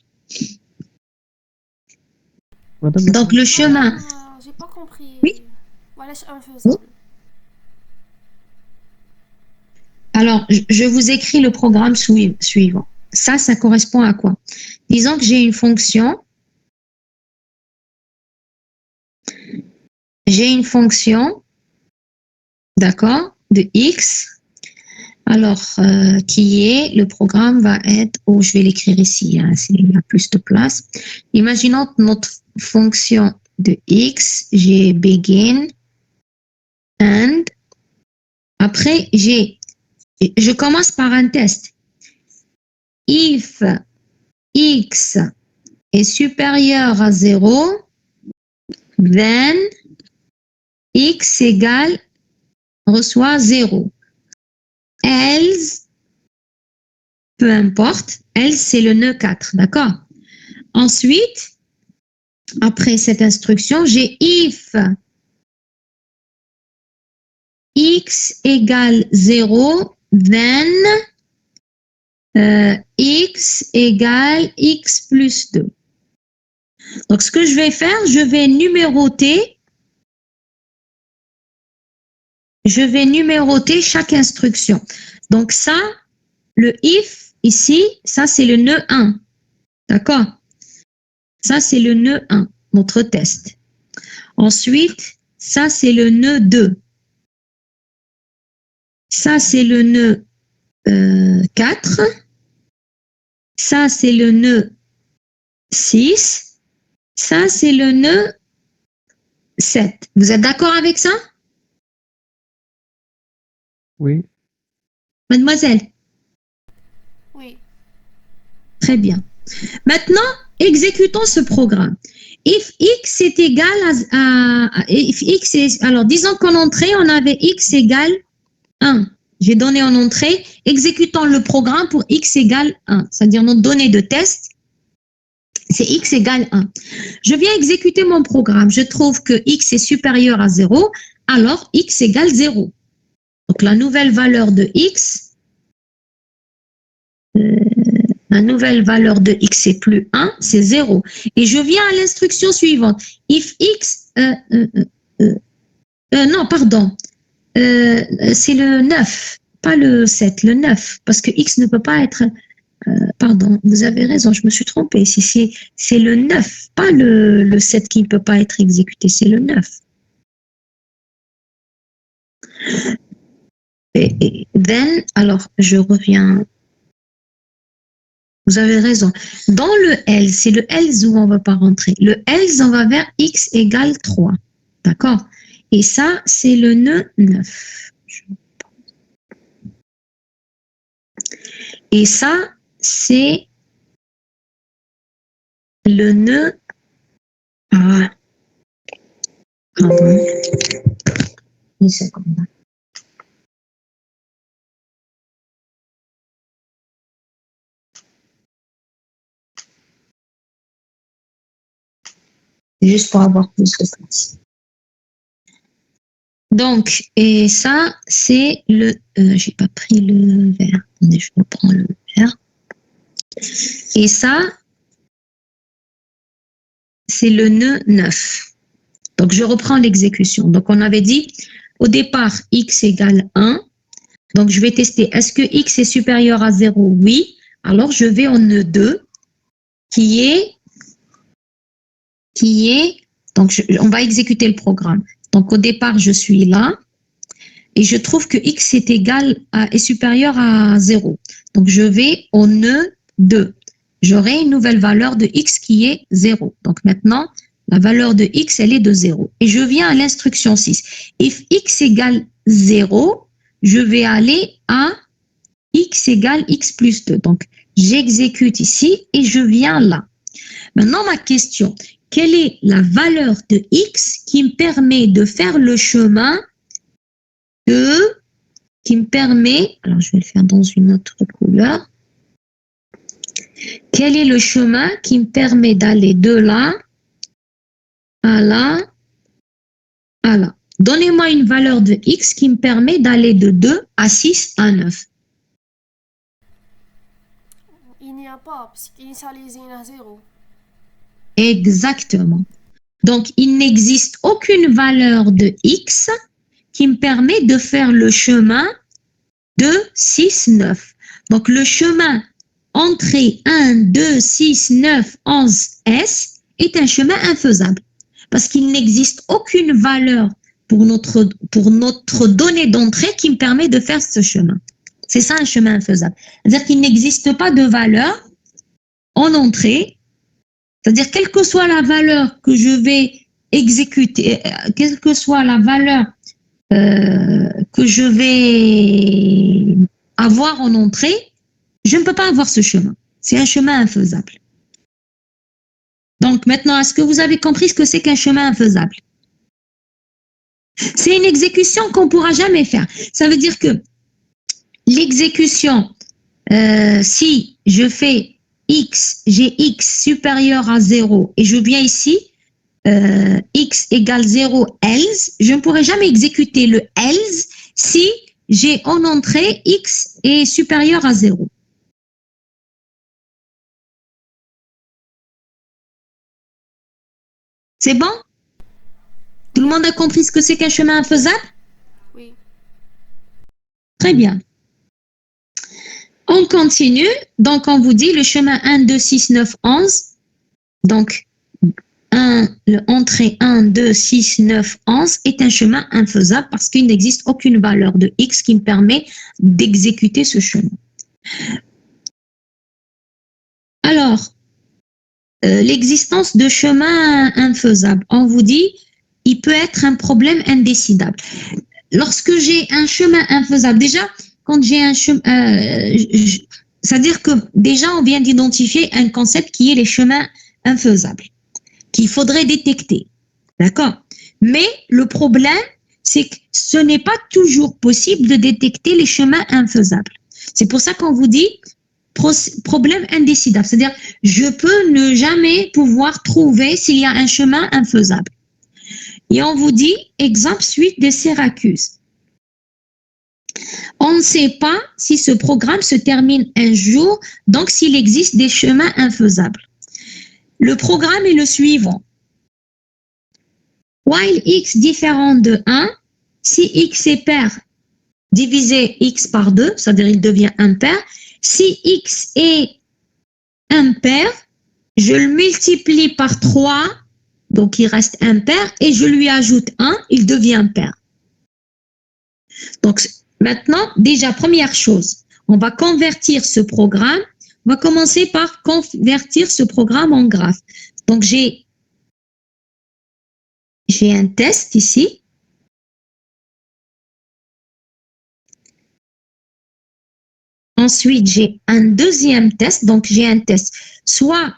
Donc, le chemin... J'ai pas compris. Oui. Voilà, c'est infaisable. Alors, je vous écris le programme suivant. Ça correspond à quoi? Disons que j'ai une fonction. J'ai une fonction, d'accord, de x. Alors, le programme va être, je vais l'écrire ici, hein, il y a plus de place. Imaginons notre fonction de x, j'ai begin, and, après, je commence par un test. If x est supérieur à 0, then x égale reçoit 0. Else, peu importe, else c'est le nœud 4, d'accord? Ensuite, après cette instruction, j'ai if x égale 0, then x égale x plus 2. Donc, ce que je vais faire, je vais numéroter chaque instruction. Donc, ça, le if ici, ça c'est le nœud 1. D'accord? Ça c'est le nœud 1, notre test. Ensuite, ça c'est le nœud 2. Ça c'est le nœud 4. Ça c'est le nœud 6. Ça c'est le nœud 7. Vous êtes d'accord avec ça? Oui. Mademoiselle? Oui. Très bien. Maintenant, exécutons ce programme. If x est égal if x est, alors disons qu'en entrée, on avait x égale 1. J'ai donné en entrée, exécutons le programme pour x égale 1, c'est-à-dire notre donnée de test, c'est x égale 1. Je viens exécuter mon programme, je trouve que x est supérieur à 0, alors x égale 0. Donc la nouvelle valeur de x, est plus 1, c'est 0. Et je viens à l'instruction suivante. If x, non, pardon, c'est le 9, pas le 7, le 9, parce que x ne peut pas être, pardon, vous avez raison, je me suis trompée, c'est le 9, pas le 7 qui ne peut pas être exécuté, c'est le 9. Et then, alors, je reviens. Vous avez raison. Dans le else, c'est le else où on ne va pas rentrer. Le else, on va vers x égale 3. D'accord? Et ça, c'est le nœud 9. Et ça, c'est le nœud... Ah. Pardon. Une seconde. Juste pour avoir plus de place. Donc, et ça, c'est le... j'ai pas pris le vert. Attendez, je reprends le vert. Et ça, c'est le nœud 9. Donc, je reprends l'exécution. Donc, on avait dit, au départ, x égale 1. Donc, je vais tester, est-ce que x est supérieur à 0? Oui. Alors, je vais au nœud 2, qui est donc on va exécuter le programme. Donc au départ, je suis là et je trouve que x est supérieur à 0. Donc je vais au nœud 2. J'aurai une nouvelle valeur de x qui est 0. Donc maintenant, la valeur de x, elle est de 0. Et je viens à l'instruction 6. If x égale 0, je vais aller à x égale x plus 2. Donc j'exécute ici et je viens là. Maintenant, ma question, quelle est la valeur de x qui me permet de faire le chemin qui me permet, alors je vais le faire dans une autre couleur, quel est le chemin qui me permet d'aller de là à là à là? Donnez-moi une valeur de x qui me permet d'aller de 2 à 6 à 9. Il n'y a pas, parce qu'initialisé à 0. Exactement. Donc, il n'existe aucune valeur de x qui me permet de faire le chemin de 6, 9. Donc, le chemin entrée 1, 2, 6, 9, 11, S est un chemin infaisable parce qu'il n'existe aucune valeur pour notre donnée d'entrée qui me permet de faire ce chemin. C'est ça un chemin infaisable. C'est-à-dire qu'il n'existe pas de valeur en entrée. C'est-à-dire, quelle que soit la valeur que je vais exécuter, quelle que soit la valeur que je vais avoir en entrée, je ne peux pas avoir ce chemin. C'est un chemin infaisable. Donc maintenant, est-ce que vous avez compris ce que c'est qu'un chemin infaisable? C'est une exécution qu'on ne pourra jamais faire. Ça veut dire que l'exécution, si je fais x, j'ai x supérieur à 0 et je viens ici, x égale 0 else, je ne pourrai jamais exécuter le else si j'ai en entrée x est supérieur à 0. C'est bon? Tout le monde a compris ce que c'est qu'un chemin infaisable? Oui. Très bien. On continue. Donc, on vous dit le chemin 1, 2, 6, 9, 11. Donc, l'entrée 1, 2, 6, 9, 11 est un chemin infaisable parce qu'il n'existe aucune valeur de x qui me permet d'exécuter ce chemin. Alors, l'existence de chemins infaisables, on vous dit, il peut être un problème indécidable. Lorsque j'ai un chemin infaisable, déjà, quand j'ai un chemin, c'est-à-dire que déjà, on vient d'identifier un concept qui est les chemins infaisables, qu'il faudrait détecter. D'accord? Mais le problème, c'est que ce n'est pas toujours possible de détecter les chemins infaisables. C'est pour ça qu'on vous dit problème indécidable. C'est-à-dire, je peux ne jamais pouvoir trouver s'il y a un chemin infaisable. Et on vous dit, exemple suite de Syracuse. On ne sait pas si ce programme se termine un jour, donc s'il existe des chemins infaisables. Le programme est le suivant. While x différent de 1, si x est pair, divisez x par 2, c'est-à-dire il devient impair. Si x est impair, je le multiplie par 3, donc il reste impair, et je lui ajoute 1, il devient pair. Donc maintenant, déjà, première chose, on va convertir ce programme. On va commencer par convertir ce programme en graphe. Donc j'ai un test ici. Ensuite, j'ai un deuxième test. Donc, j'ai un test. Soit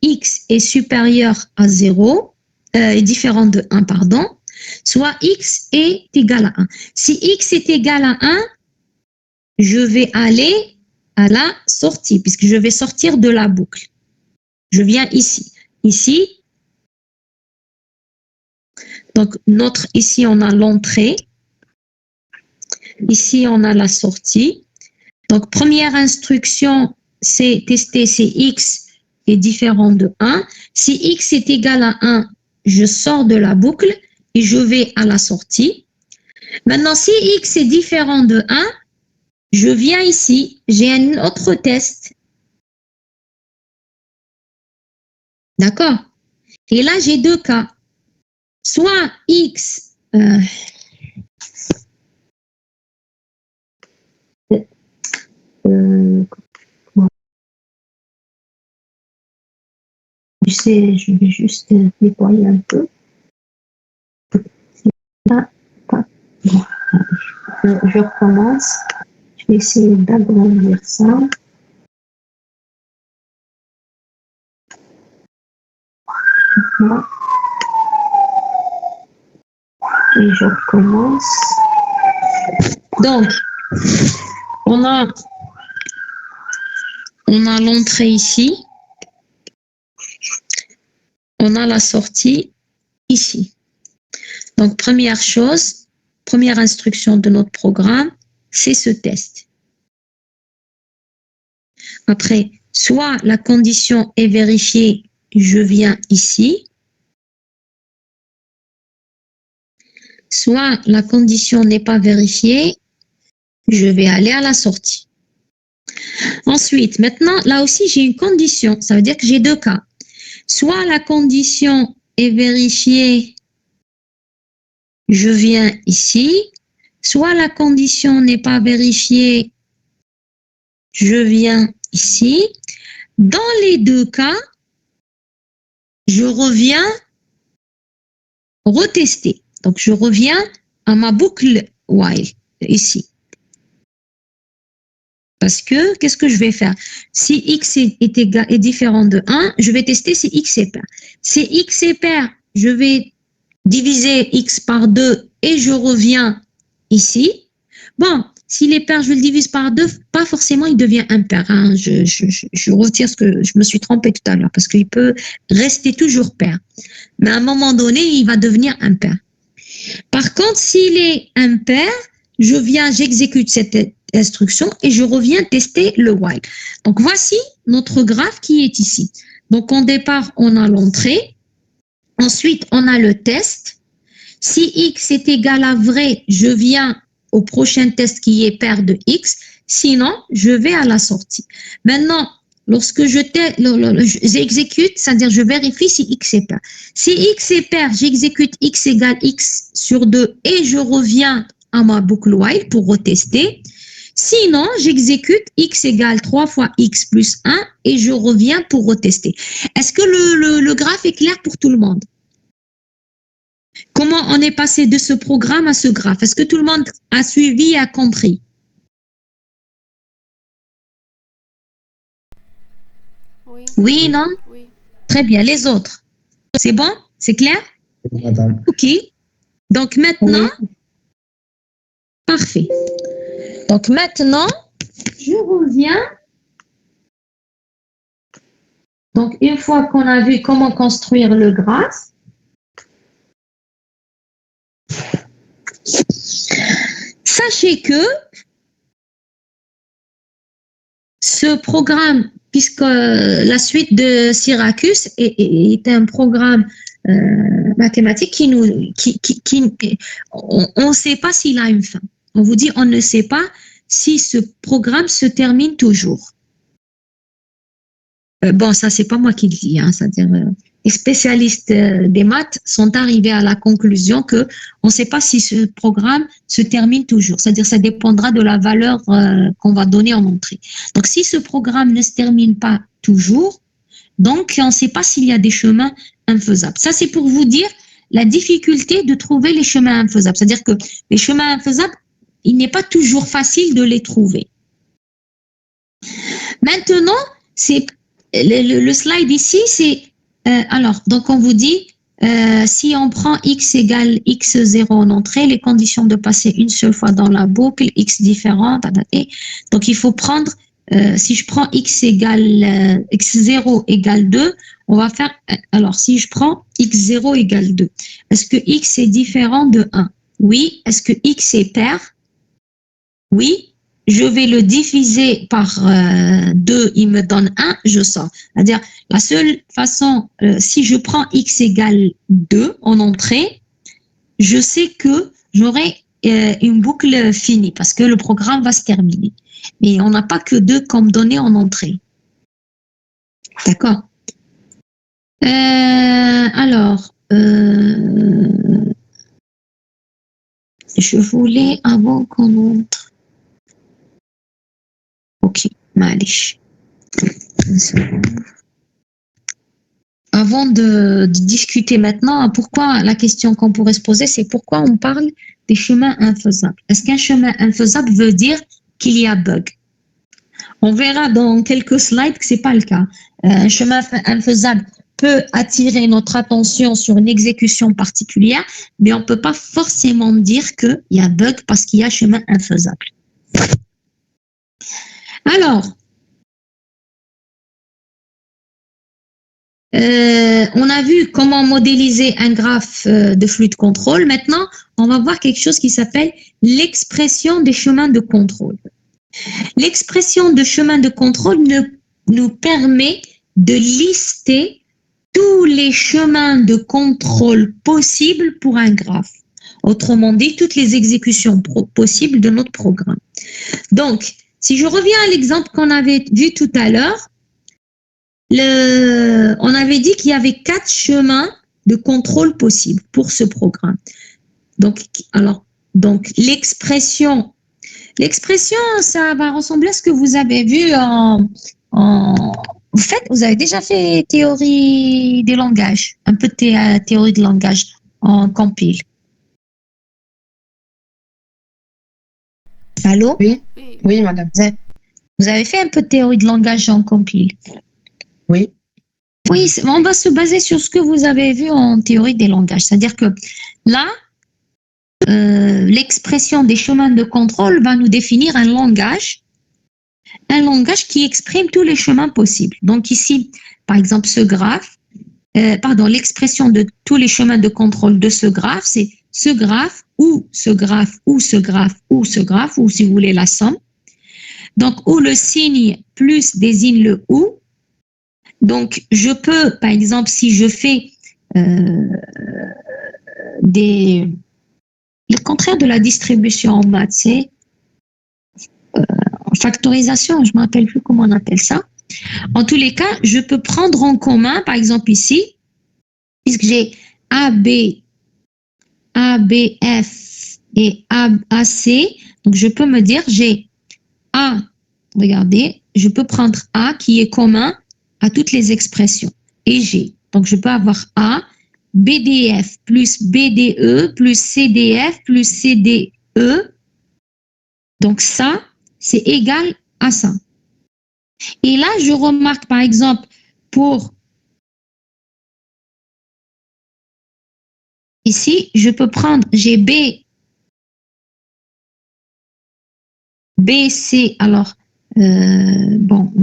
x est supérieur à 0, est différent de 1, pardon. Soit x est égal à 1. Si x est égal à 1, je vais aller à la sortie, puisque je vais sortir de la boucle. Je viens ici. Ici, donc ici, on a l'entrée. Ici, on a la sortie. Donc, première instruction, c'est tester si x est différent de 1. Si x est égal à 1, je sors de la boucle et je vais à la sortie. Maintenant, si x est différent de 1, je viens ici, j'ai un autre test. D'accord? Et là, j'ai deux cas. Soit x... je vais juste nettoyer un peu. Là, je recommence. Je vais essayer d'agrandir ça. Là. Et je recommence. Donc, on a l'entrée ici. On a la sortie ici. Donc, première chose, première instruction de notre programme, c'est ce test. Après, soit la condition est vérifiée, je viens ici. Soit la condition n'est pas vérifiée, je vais aller à la sortie. Ensuite, maintenant, là aussi, j'ai une condition. Ça veut dire que j'ai deux cas. Soit la condition est vérifiée, je viens ici. Soit la condition n'est pas vérifiée, je viens ici. Dans les deux cas, je reviens retester. Donc, je reviens à ma boucle while, ici. Parce que, qu'est-ce que je vais faire? Si x est différent de 1, je vais tester si x est pair. Si x est pair, je vais diviser x par 2 et je reviens ici. Bon, s'il est pair, je le divise par 2, pas forcément il devient impair. Hein. Je retire ce que je me suis trompée tout à l'heure parce qu'il peut rester toujours pair. Mais à un moment donné, il va devenir impair. Par contre, s'il est impair, j'exécute cette instruction et je reviens tester le while. Donc, voici notre graphe qui est ici. Donc, au départ, on a l'entrée. Ensuite, on a le test. Si x est égal à vrai, je viens au prochain test qui est pair de x. Sinon, je vais à la sortie. Maintenant, lorsque j'exécute, c'est-à-dire je vérifie si x est pair. Si x est pair, j'exécute x égale x sur 2 et je reviens à ma boucle while pour retester. Sinon, j'exécute x égale 3 fois x plus 1 et je reviens pour retester. Est-ce que le graphe est clair pour tout le monde? Comment on est passé de ce programme à ce graphe? Est-ce que tout le monde a suivi et a compris? Oui. Oui, non? Oui. Très bien. Les autres? C'est bon? C'est clair? Madame. OK. Donc maintenant, parfait. Donc maintenant, je reviens. Donc une fois qu'on a vu comment construire le graphe, sachez que ce programme, puisque la suite de Syracuse est un programme mathématique on ne sait pas s'il a une fin. On vous dit, on ne sait pas si ce programme se termine toujours. Bon, ça, c'est pas moi qui le dis, hein, c'est-à-dire les spécialistes des maths sont arrivés à la conclusion que on ne sait pas si ce programme se termine toujours. C'est-à-dire ça dépendra de la valeur qu'on va donner en entrée. Donc, si ce programme ne se termine pas toujours, donc on ne sait pas s'il y a des chemins infaisables. Ça, c'est pour vous dire la difficulté de trouver les chemins infaisables. C'est-à-dire que les chemins infaisables, il n'est pas toujours facile de les trouver. Maintenant, c'est le slide ici, c'est alors, donc on vous dit, si on prend x égale x0 en entrée, les conditions de passer une seule fois dans la boucle, x différent, donc il faut prendre, si je prends x égale x0 égale 2, on va faire, alors si je prends x0 égale 2, est-ce que x est différent de 1? Oui. Est-ce que x est pair? Oui. Je vais le diviser par 2, il me donne 1, je sors. C'est-à-dire, la seule façon, si je prends x égale 2 en entrée, je sais que j'aurai une boucle finie parce que le programme va se terminer. Mais on n'a pas que 2 comme données en entrée. D'accord? Alors, je voulais, avant qu'on entre, ok, معلش. Avant de discuter maintenant, pourquoi la question qu'on pourrait se poser, c'est pourquoi on parle des chemins infaisables. Est-ce qu'un chemin infaisable veut dire qu'il y a bug? On verra dans quelques slides que c'est pas le cas. Un chemin infaisable peut attirer notre attention sur une exécution particulière, mais on peut pas forcément dire qu'il y a bug parce qu'il y a chemin infaisable. Alors, on a vu comment modéliser un graphe de flux de contrôle. Maintenant, on va voir quelque chose qui s'appelle l'expression des chemins de contrôle. L'expression de chemin de contrôle nous permet de lister tous les chemins de contrôle possibles pour un graphe. Autrement dit, toutes les exécutions possibles de notre programme. Donc, si je reviens à l'exemple qu'on avait vu tout à l'heure, on avait dit qu'il y avait 4 chemins de contrôle possibles pour ce programme. Donc l'expression, ça va ressembler à ce que vous avez vu en fait, vous avez déjà fait théorie des langages, un peu de théorie de langage en compile. Allô? Oui, Oui. oui, madame. Vous avez fait un peu de théorie de langage en compile. Oui. Oui, on va se baser sur ce que vous avez vu en théorie des langages. C'est-à-dire que là, l'expression des chemins de contrôle va nous définir un langage qui exprime tous les chemins possibles. Donc ici, par exemple, ce graphe, l'expression de tous les chemins de contrôle de ce graphe, c'est ce graphe ou ce graphe ou ce graphe ou ce graphe, ou si vous voulez la somme. Donc, où le signe plus désigne le ou. Donc, je peux, par exemple, si je fais le contraire de la distribution en maths, c'est factorisation, je ne me rappelle plus comment on appelle ça. En tous les cas, je peux prendre en commun, par exemple ici, puisque j'ai AB, ABF et AC, donc je peux me dire, j'ai A, regardez, je peux prendre A qui est commun à toutes les expressions, et G. Donc je peux avoir A, BDF plus BDE plus CDF plus CDE. Donc ça, c'est égal à ça. Et là, je remarque par exemple pour ici, je peux prendre, j'ai BC, alors bon,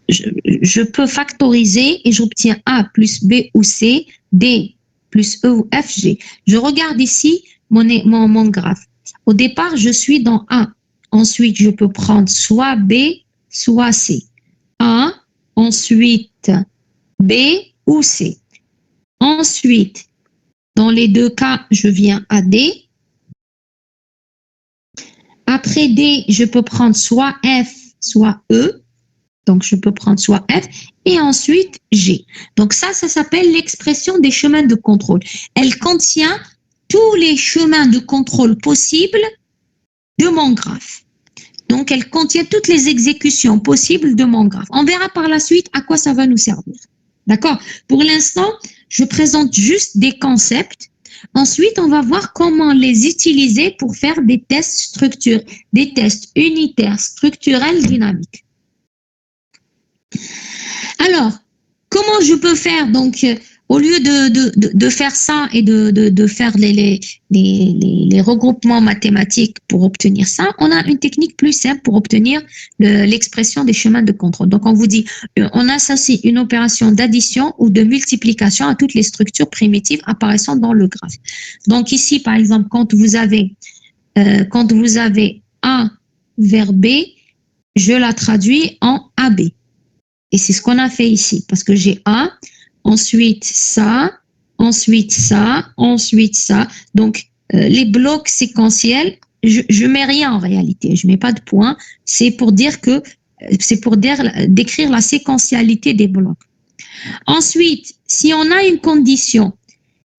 je peux factoriser et j'obtiens A plus B ou C, D plus E ou F, G. Je regarde ici mon graphe. Au départ, je suis dans A. Ensuite, je peux prendre soit B, soit C. A, ensuite B ou C. Ensuite, dans les deux cas, je viens à D. Après D, je peux prendre soit F, soit E. Donc, je peux prendre soit F et ensuite G. Donc, ça s'appelle l'expression des chemins de contrôle. Elle contient tous les chemins de contrôle possibles de mon graphe. Donc, elle contient toutes les exécutions possibles de mon graphe. On verra par la suite à quoi ça va nous servir. D'accord? Pour l'instant, je présente juste des concepts. Ensuite, on va voir comment les utiliser pour faire des tests structurels, des tests unitaires, structurels, dynamiques. Alors, comment je peux faire donc au lieu de faire ça et de faire les regroupements mathématiques pour obtenir ça, on a une technique plus simple pour obtenir l'expression des chemins de contrôle. Donc, on vous dit, on associe une opération d'addition ou de multiplication à toutes les structures primitives apparaissant dans le graphe. Donc, ici, par exemple, quand vous avez A vers B, je la traduis en AB. Et c'est ce qu'on a fait ici, parce que j'ai A, ensuite ça, ensuite ça, ensuite ça. Donc, les blocs séquentiels, je mets rien en réalité, je mets pas de point. C'est pour dire que, décrire la séquentialité des blocs. Ensuite, si on a une condition,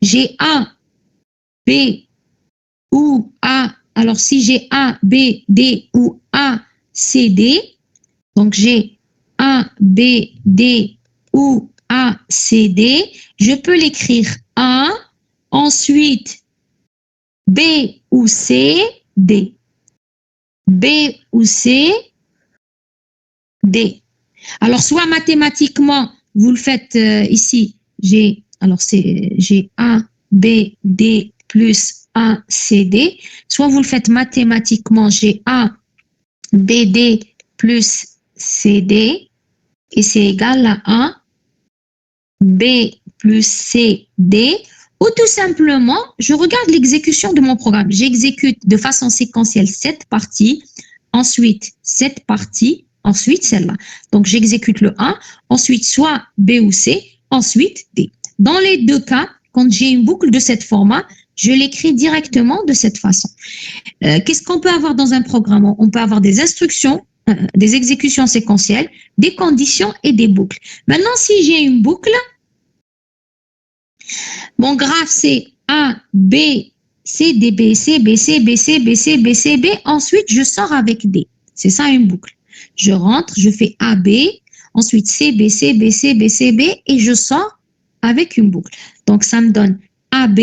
j'ai A, B ou A, alors si j'ai A, B, D ou A, C, D, donc j'ai A, B, D ou A, C, D, je peux l'écrire A, ensuite B ou C, D. B ou C, D. Alors, soit mathématiquement, vous le faites ici, j'ai A, B, D plus A, C, D, soit vous le faites mathématiquement, j'ai A, B, D plus C, D, et c'est égal à A, B plus C, D, ou tout simplement, je regarde l'exécution de mon programme. J'exécute de façon séquentielle cette partie, ensuite cette partie, ensuite celle-là. Donc, j'exécute le A, ensuite soit B ou C, ensuite D. Dans les deux cas, quand j'ai une boucle de cette format, je l'écris directement de cette façon. Qu'est-ce qu'on peut avoir dans un programme? On peut avoir des instructions, des exécutions séquentielles, des conditions et des boucles. Maintenant, si j'ai une boucle, mon graphe c'est A, B, C, D, B, C, B, C, B, C, B, C, B, C, B. Ensuite, je sors avec D. C'est ça une boucle. Je rentre, je fais A, B, ensuite C, B, C, B, C, B, C, B et je sors avec une boucle. Donc, ça me donne A, B,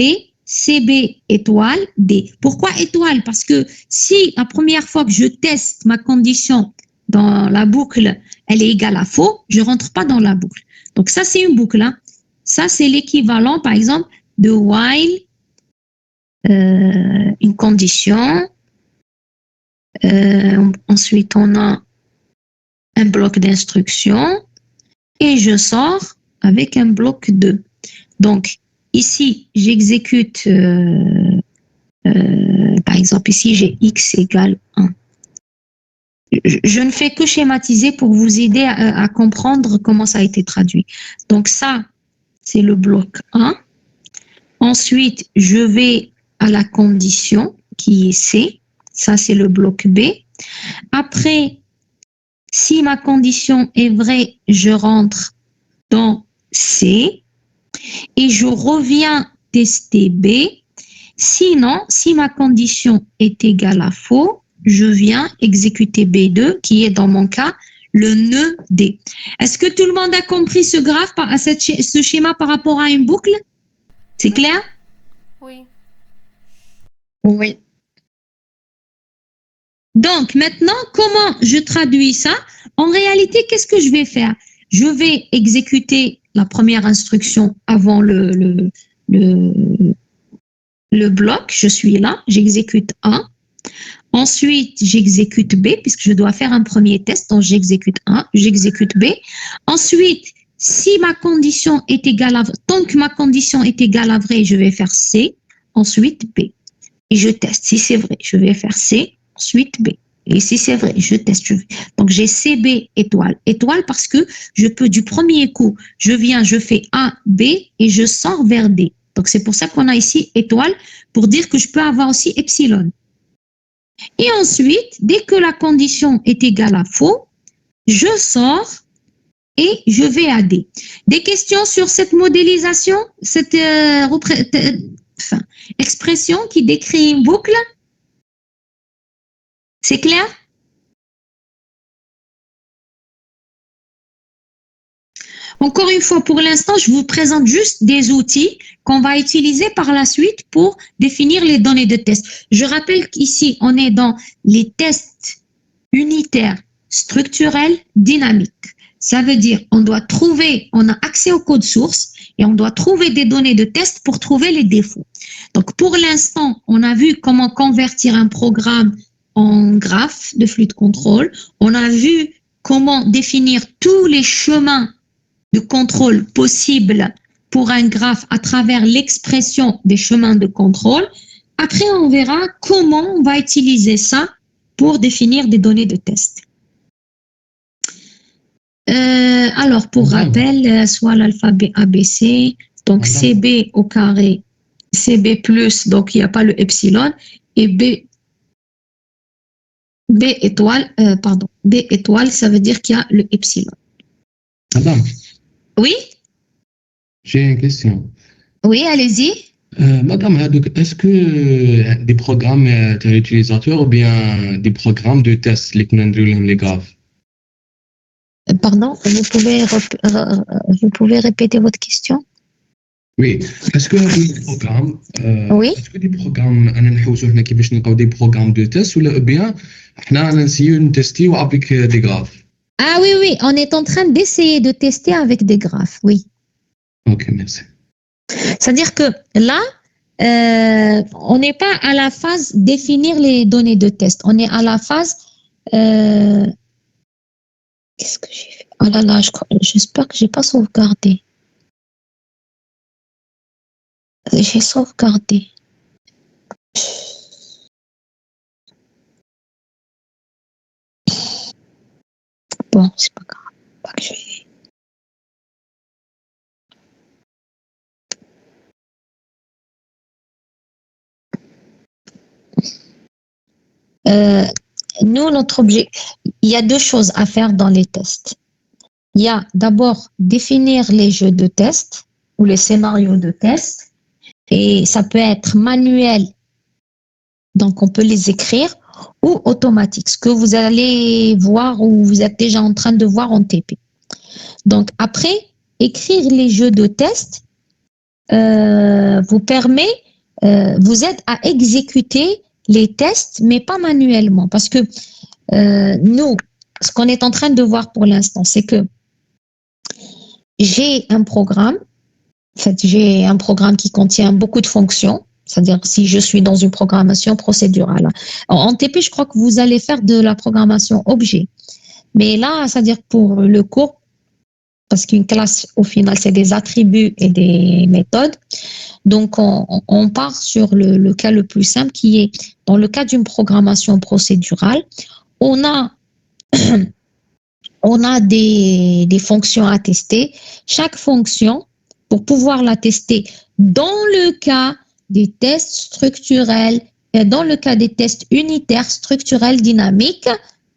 CB étoile D. Pourquoi étoile? Parce que si la première fois que je teste ma condition dans la boucle, elle est égale à faux, je rentre pas dans la boucle. Donc ça, c'est une boucle. Hein. Ça, c'est l'équivalent, par exemple, de while, une condition. Ensuite, on a un bloc d'instruction et je sors avec un bloc 2. Donc, ici, j'exécute, par exemple, ici, j'ai x égale 1. Je ne fais que schématiser pour vous aider à comprendre comment ça a été traduit. Donc, ça, c'est le bloc 1. Ensuite, je vais à la condition qui est C. Ça, c'est le bloc B. Après, si ma condition est vraie, je rentre dans C et je reviens tester B. Sinon, si ma condition est égale à faux, je viens exécuter B2 qui est dans mon cas le nœud D. Est-ce que tout le monde a compris ce graphe, ce schéma par rapport à une boucle? C'est clair? Oui. Oui. Donc, maintenant, comment je traduis ça? En réalité, qu'est-ce que je vais faire? Je vais exécuter la première instruction avant le bloc. Je suis là, j'exécute 1. Ensuite, j'exécute B, puisque je dois faire un premier test. Donc, j'exécute 1, j'exécute B. Ensuite, si ma condition est égale à... Tant que ma condition est égale à vrai, je vais faire C, ensuite B. Et je teste. Si c'est vrai, je vais faire C, ensuite B. Et si c'est vrai, je teste. Donc, j'ai CB étoile. Étoile parce que je peux, du premier coup, je viens, je fais A, B et je sors vers D. Donc, c'est pour ça qu'on a ici étoile, pour dire que je peux avoir aussi epsilon. Et ensuite, dès que la condition est égale à faux, je sors et je vais à D. Des questions sur cette modélisation, cette expression qui décrit une boucle? C'est clair? Encore une fois, pour l'instant, je vous présente juste des outils qu'on va utiliser par la suite pour définir les données de test. Je rappelle qu'ici, on est dans les tests unitaires, structurels, dynamiques. Ça veut dire on doit trouver, on a accès au code source et on doit trouver des données de test pour trouver les défauts. Donc, pour l'instant, on a vu comment convertir un programme en graphe de flux de contrôle. On a vu comment définir tous les chemins de contrôle possibles pour un graphe à travers l'expression des chemins de contrôle. Après, on verra comment on va utiliser ça pour définir des données de test. Alors, pour rappel, soit l'alphabet ABC, donc CB au carré, CB plus, donc il n'y a pas le epsilon, et B étoile, B étoile, ça veut dire qu'il y a le epsilon. Madame, Oui? j'ai une question. Oui, allez-y. Madame, est-ce que des programmes utilisateurs ou bien des programmes de test, les graphes? Pardon, vous pouvez répéter votre question? Oui. Est-ce que des programmes, Oui. est-ce que des programmes, أنا نحوسوا هنا كيفاش نلقاو des programmes de test ولا bien احنا نسيو نتستيو avec des graphes? Ah oui, oui, on est en train d'essayer de tester avec des graphes, oui. Ok, merci. C'est-à-dire que là, on n'est pas à la phase définir les données de test. On est à la phase... Qu'est-ce que j'ai fait? Oh là là, j'espère que je n'ai pas sauvegardé. J'ai sauvegardé. Bon, c'est pas grave. Pas que je vais... Nous, notre objet, il y a deux choses à faire dans les tests. Il y a d'abord définir les jeux de test ou les scénarios de test. Et ça peut être manuel, donc on peut les écrire, ou automatique, ce que vous allez voir ou vous êtes déjà en train de voir en TP. Donc après, écrire les jeux de test vous permet vous aide à exécuter les tests, mais pas manuellement. Parce que nous, ce qu'on est en train de voir pour l'instant, c'est que j'ai un programme. En fait, j'ai un programme qui contient beaucoup de fonctions. C'est-à-dire, si je suis dans une programmation procédurale. En TP, je crois que vous allez faire de la programmation objet. Mais là, c'est-à-dire pour le cours, parce qu'une classe, au final, c'est des attributs et des méthodes. Donc, on part sur le cas le plus simple qui est, dans le cas d'une programmation procédurale, on a des fonctions à tester. Chaque fonction, pour pouvoir la tester dans le cas des tests structurels et dans le cas des tests unitaires, structurels, dynamiques,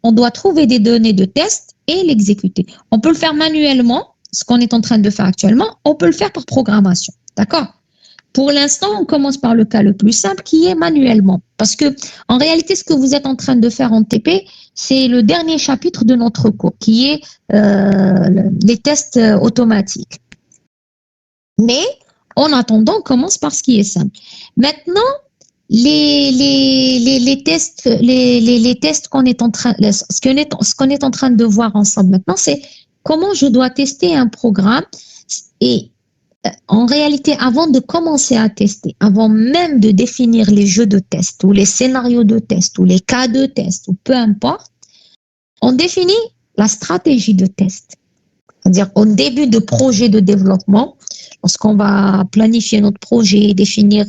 on doit trouver des données de test et l'exécuter. On peut le faire manuellement, ce qu'on est en train de faire actuellement. On peut le faire par programmation. D'accord? Pour l'instant, on commence par le cas le plus simple qui est manuellement. Parce que, en réalité, ce que vous êtes en train de faire en TP, c'est le dernier chapitre de notre cours qui est les tests automatiques. Mais, en attendant, on commence par ce qui est simple. Maintenant, les tests qu'on est en train, ce qu'on est en train de voir ensemble maintenant, c'est comment je dois tester un programme. Et en réalité, avant de commencer à tester, avant même de définir les jeux de test ou les scénarios de test ou les cas de test ou peu importe, on définit la stratégie de test. C'est-à-dire au début de projet de développement, lorsqu'on va planifier notre projet, définir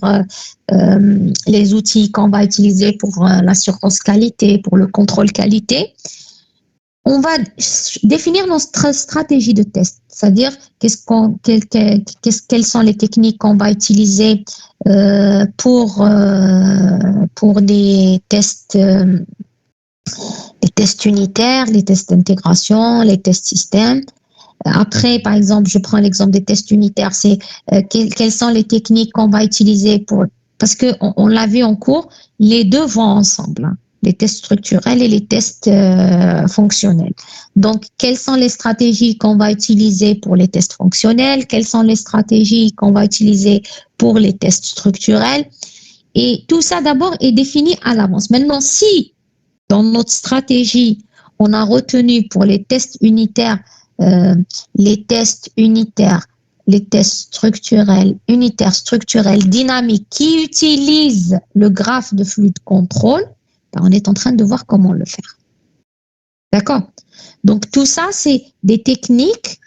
les outils qu'on va utiliser pour l'assurance qualité, pour le contrôle qualité, on va définir notre stratégie de test, c'est-à-dire quelles sont les techniques qu'on va utiliser pour des tests unitaires, les tests d'intégration, les tests système. Après, par exemple, je prends l'exemple des tests unitaires, c'est quelles sont les techniques qu'on va utiliser pour, parce que on l'a vu en cours, les deux vont ensemble, hein, les tests structurels et les tests fonctionnels. Donc, quelles sont les stratégies qu'on va utiliser pour les tests fonctionnels? Quelles sont les stratégies qu'on va utiliser pour les tests structurels? Et tout ça, d'abord, est défini à l'avance. Maintenant, si dans notre stratégie, on a retenu pour les tests unitaires les tests unitaires, les tests unitaires, structurels, dynamiques qui utilisent le graphe de flux de contrôle, ben on est en train de voir comment le faire. D'accord? Donc tout ça, c'est des techniques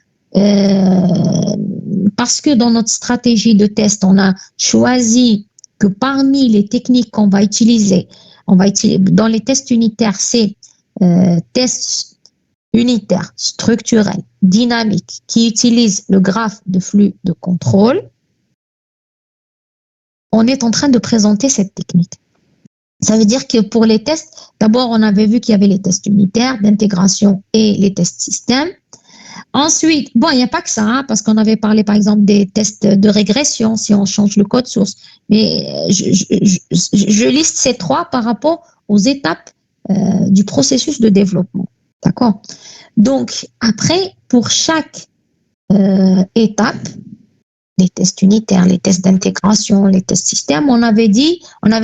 parce que dans notre stratégie de test, on a choisi que parmi les techniques qu'on va utiliser, dans les tests unitaires, c'est tests unitaire, structurel, dynamique, qui utilise le graphe de flux de contrôle, on est en train de présenter cette technique. Ça veut dire que pour les tests, d'abord, on avait vu qu'il y avait les tests unitaires, d'intégration et les tests système. Ensuite, bon, il n'y a pas que ça, hein, parce qu'on avait parlé, par exemple, des tests de régression, si on change le code source. Mais je liste ces trois par rapport aux étapes du processus de développement. D'accord? Donc, après, pour chaque étape, les tests unitaires, les tests d'intégration, les tests système, on avait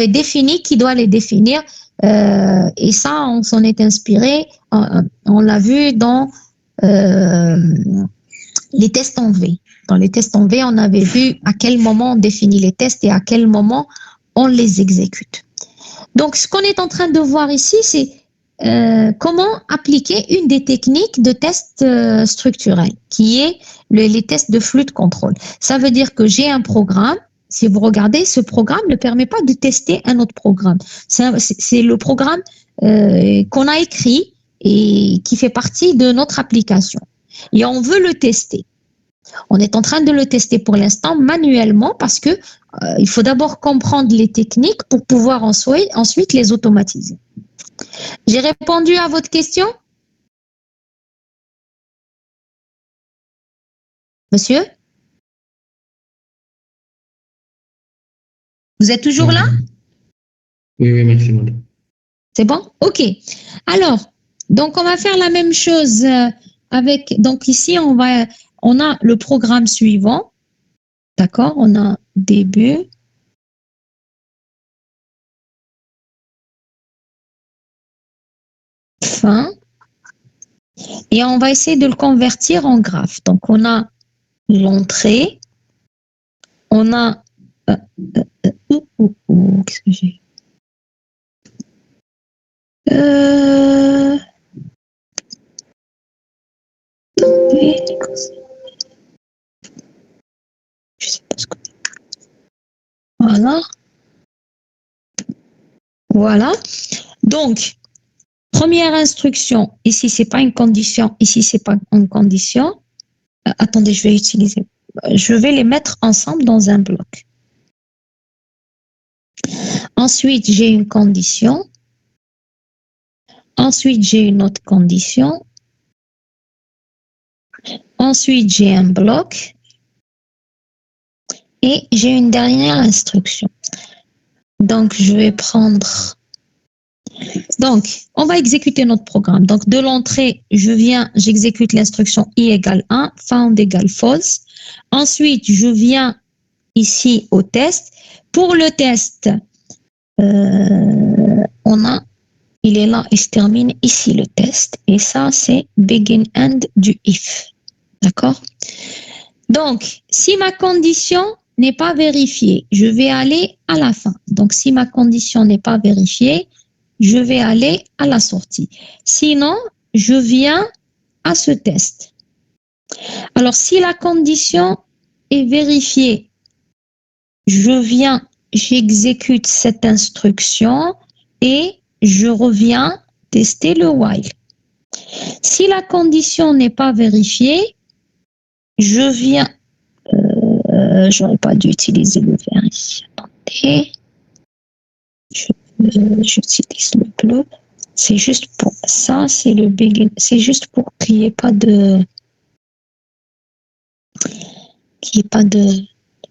défini qui doit les définir. Et ça, on s'en est inspiré. On l'a vu dans les tests en V. Dans les tests en V, on avait vu à quel moment on définit les tests et à quel moment on les exécute. Donc, ce qu'on est en train de voir ici, c'est comment appliquer une des techniques de test structurel, qui est les tests de flux de contrôle. Ça veut dire que j'ai un programme. Si vous regardez, ce programme ne permet pas de tester un autre programme. C'est le programme qu'on a écrit et qui fait partie de notre application. Et on veut le tester. On est en train de le tester pour l'instant manuellement parce que il faut d'abord comprendre les techniques pour pouvoir ensuite les automatiser. J'ai répondu à votre question? Monsieur? Vous êtes toujours là? Oui, merci, madame. C'est bon? OK. Alors, donc on va faire la même chose avec, donc ici on a le programme suivant. D'accord? On a début, fin. Et on va essayer de le convertir en graphe. Donc, on a l'entrée. On a... qu'est-ce que j'ai? Je sais pas ce que... Voilà. Voilà. Donc, première instruction. Ici, c'est pas une condition. Ici, c'est pas une condition. Attendez, je vais utiliser. Je vais les mettre ensemble dans un bloc. Ensuite, j'ai une condition. Ensuite, j'ai une autre condition. Ensuite, j'ai un bloc. Et j'ai une dernière instruction. Donc, je vais prendre... Donc, on va exécuter notre programme. Donc, de l'entrée, j'exécute l'instruction i égale 1, found égale false. Ensuite, je viens ici au test. Pour le test, il est là, il se termine ici le test. Et ça, c'est begin end du if. D'accord? Donc, si ma condition n'est pas vérifiée, je vais aller à la fin. Donc, si ma condition n'est pas vérifiée, je vais aller à la sortie. Sinon, je viens à ce test. Alors, si la condition est vérifiée, j'exécute cette instruction et je reviens tester le while. Si la condition n'est pas vérifiée, je viens... j'aurais pas dû utiliser le vert ici. Attendez. J'utilise le bleu. C'est juste pour ça, c'est le begin. C'est juste pour qu'il n'y ait pas de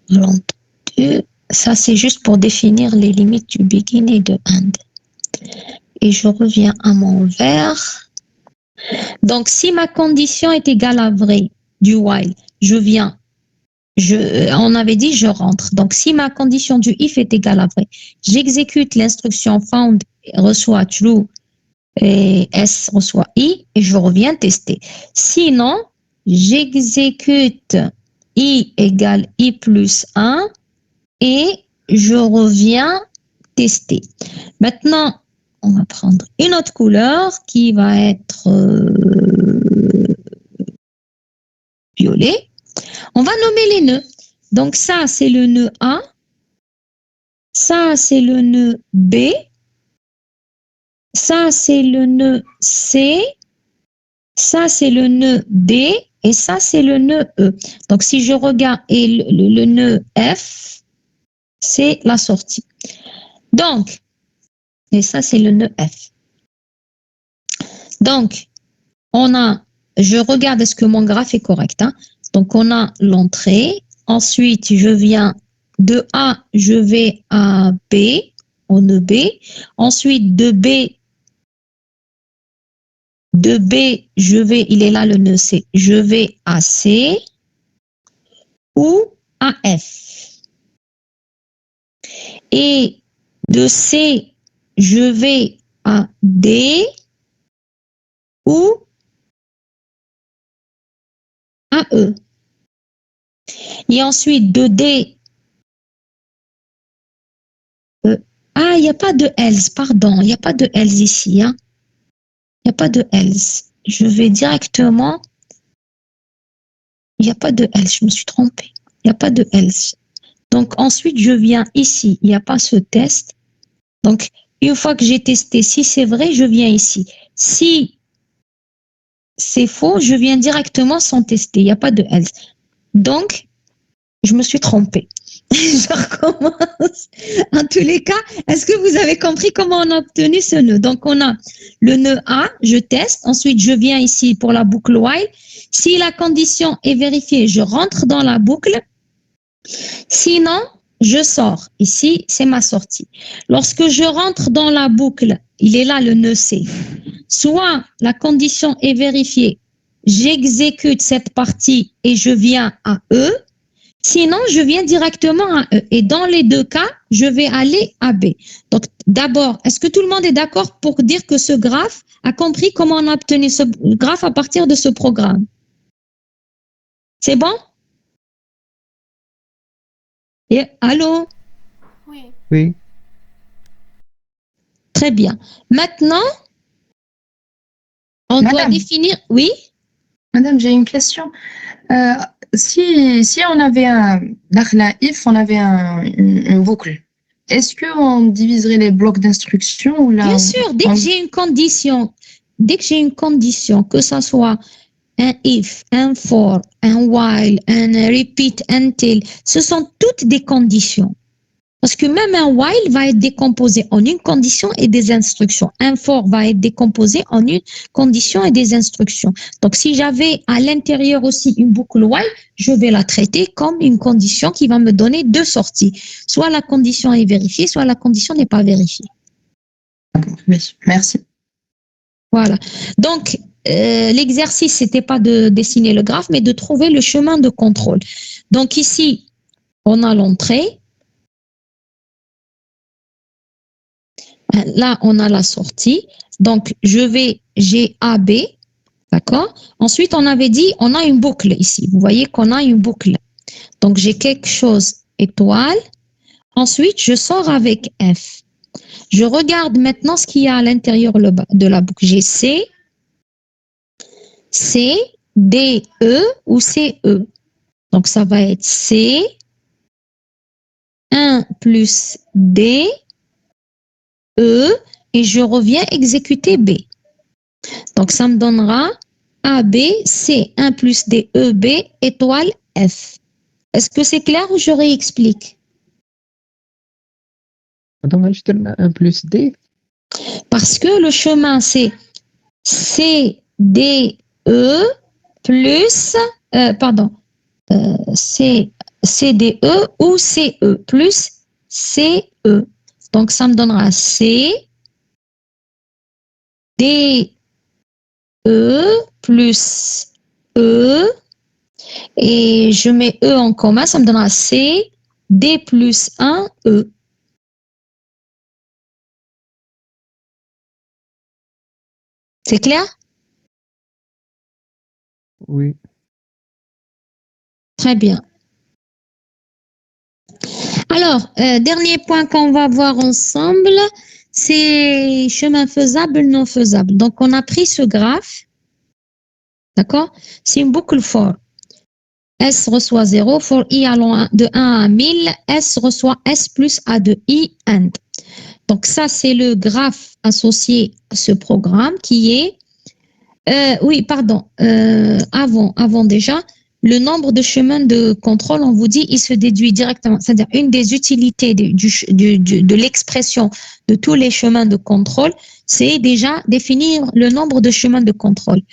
malentendu. Ça, c'est juste pour définir les limites du begin et de end. Et je reviens à mon vert. Donc, si ma condition est égale à vrai du while, on avait dit je rentre. Donc, si ma condition du if est égale à vrai, j'exécute l'instruction found reçoit true et s reçoit i et je reviens tester. Sinon, j'exécute i égale i plus 1 et je reviens tester. Maintenant, on va prendre une autre couleur qui va être violet. On va nommer les nœuds. Donc ça, c'est le nœud A. Ça, c'est le nœud B. Ça, c'est le nœud C. Ça, c'est le nœud D. Et ça, c'est le nœud E. Donc, si je regarde, et le nœud F, c'est la sortie. Donc, et ça, c'est le nœud F. Donc, je regarde est-ce que mon graphe est correct. Hein? Donc, on a l'entrée. Ensuite, je viens de A, je vais à B, au nœud B. Ensuite, de B, il est là le nœud C. Je vais à C ou à F. Et de C, je vais à D ou à E. Et ensuite, de D, il n'y a pas de else, pardon, il n'y a pas de else ici. Hein. Il n'y a pas de else. Je vais directement, il n'y a pas de else, je me suis trompée. Il n'y a pas de else. Donc, ensuite, je viens ici, il n'y a pas ce test. Donc, une fois que j'ai testé, si c'est vrai, je viens ici. Si c'est faux, je viens directement sans tester, il n'y a pas de else. Donc, je me suis trompée. Je recommence. En tous les cas, est-ce que vous avez compris comment on a obtenu ce nœud? Donc, on a le nœud A, je teste. Ensuite, je viens ici pour la boucle while. Si la condition est vérifiée, je rentre dans la boucle. Sinon, je sors. Ici, c'est ma sortie. Lorsque je rentre dans la boucle, il est là le nœud C. Soit la condition est vérifiée, j'exécute cette partie et je viens à E. Sinon, je viens directement à E. Et dans les deux cas, je vais aller à B. Donc, d'abord, est-ce que tout le monde est d'accord pour dire que ce graphe a compris comment on a obtenu ce graphe à partir de ce programme? C'est bon? Et, allô? Oui. Oui. Très bien. Maintenant, on doit Madame. définir... Oui? Madame, j'ai une question. Si on avait dakhla if, on avait une boucle, est-ce qu'on diviserait les blocs d'instruction ou là Bien sûr, dès que j'ai une condition, que ça soit un if, un for, un while, un repeat, until, ce sont toutes des conditions. Parce que même un while va être décomposé en une condition et des instructions. Un for va être décomposé en une condition et des instructions. Donc, si j'avais à l'intérieur aussi une boucle while, je vais la traiter comme une condition qui va me donner deux sorties. Soit la condition est vérifiée, soit la condition n'est pas vérifiée. Oui, merci. Voilà. Donc, l'exercice, c'était pas de dessiner le graphe, mais de trouver le chemin de contrôle. Donc, ici, on a l'entrée. Là, on a la sortie. Donc, j'ai A, B. D'accord? Ensuite, on avait dit, on a une boucle ici. Vous voyez qu'on a une boucle. Donc, j'ai quelque chose étoile. Ensuite, je sors avec F. Je regarde maintenant ce qu'il y a à l'intérieur de la boucle. J'ai C, D, E ou C, E. Donc, ça va être C, 1 plus D, E, et je reviens exécuter B. Donc, ça me donnera A, B, C, 1 plus D, E, B, étoile, F. Est-ce que c'est clair ou je réexplique? Donc, je donne 1 plus D. Parce que le chemin, c'est C, D, E plus, C, D, E ou C, E plus C, E. Donc, ça me donnera C, D, E plus E, et je mets E en commun, ça me donnera C, D plus 1, E. C'est clair? Oui. Très bien. Alors, dernier point qu'on va voir ensemble, c'est chemin faisable, non faisable. Donc, on a pris ce graphe, d'accord? C'est une boucle for. S reçoit 0, for i allant de 1 à 1000, S reçoit S plus A de i and. Donc, ça, c'est le graphe associé à ce programme qui est, avant déjà, le nombre de chemins de contrôle, on vous dit, il se déduit directement. C'est-à-dire, une des utilités de l'expression de tous les chemins de contrôle, c'est déjà définir le nombre de chemins de contrôle.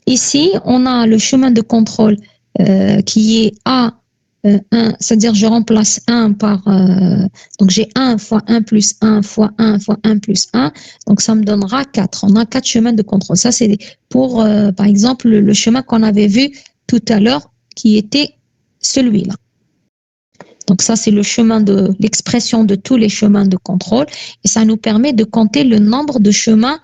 Ici, on a le chemin de contrôle qui est A1, c'est-à-dire je remplace 1 par... donc j'ai 1 fois 1 plus 1 fois 1 fois 1 plus 1. Donc ça me donnera 4. On a 4 chemins de contrôle. Ça, c'est pour, par exemple, le chemin qu'on avait vu tout à l'heure qui était celui-là. Donc ça, c'est le chemin de l'expression de tous les chemins de contrôle. Et ça nous permet de compter le nombre de chemins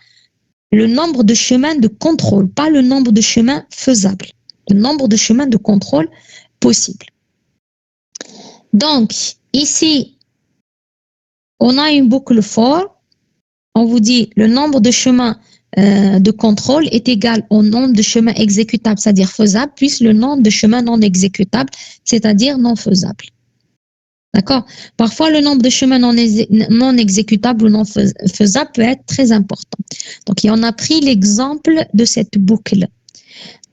de contrôle, pas le nombre de chemins faisables, le nombre de chemins de contrôle possibles. Donc, ici, on a une boucle for. On vous dit le nombre de chemins de contrôle est égal au nombre de chemins exécutables, c'est-à-dire faisables, plus le nombre de chemins non exécutables, c'est-à-dire non faisables. D'accord? Parfois, le nombre de chemins non exécutables ou non faisables peut être très important. Donc, on a pris l'exemple de cette boucle.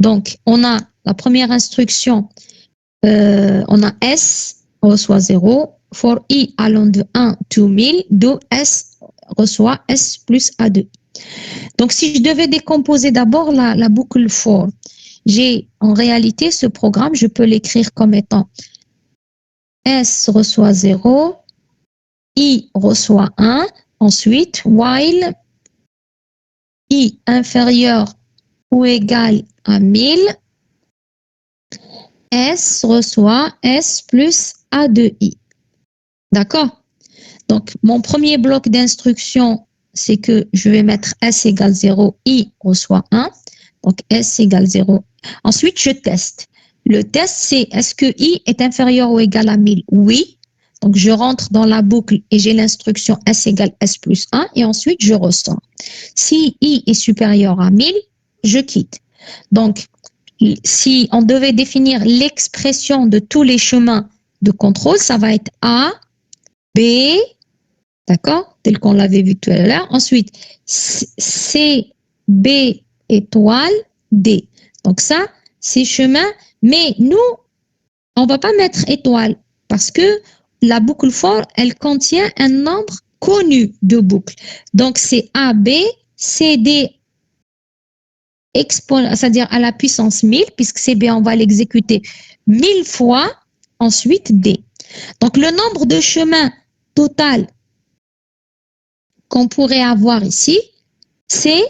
Donc, on a la première instruction, on a S reçoit 0, for i allant de 1 to 1000, do S reçoit S plus A2. Donc, si je devais décomposer d'abord la boucle for, j'ai en réalité ce programme, je peux l'écrire comme étant S reçoit 0, I reçoit 1, ensuite, while I inférieur ou égal à 1000, S reçoit S plus A de I. D'accord? Donc, mon premier bloc d'instruction, c'est que je vais mettre S égale 0, I reçoit 1. Donc, S égale 0. Ensuite, je teste. Le test, c'est est-ce que I est inférieur ou égal à 1000? Oui. Donc, je rentre dans la boucle et j'ai l'instruction S égale S plus 1 et ensuite, je ressors. Si I est supérieur à 1000, je quitte. Donc, si on devait définir l'expression de tous les chemins de contrôle, ça va être A, B, d'accord, tel qu'on l'avait vu tout à l'heure. Ensuite, C, B, étoile, D. Donc ça, c'est chemin. Mais nous, on ne va pas mettre étoile parce que la boucle for, elle contient un nombre connu de boucles. Donc c'est A, B, C, D, c'est-à-dire à la puissance 1000, puisque c'est B, on va l'exécuter 1000 fois, ensuite D. Donc le nombre de chemins total qu'on pourrait avoir ici, c'est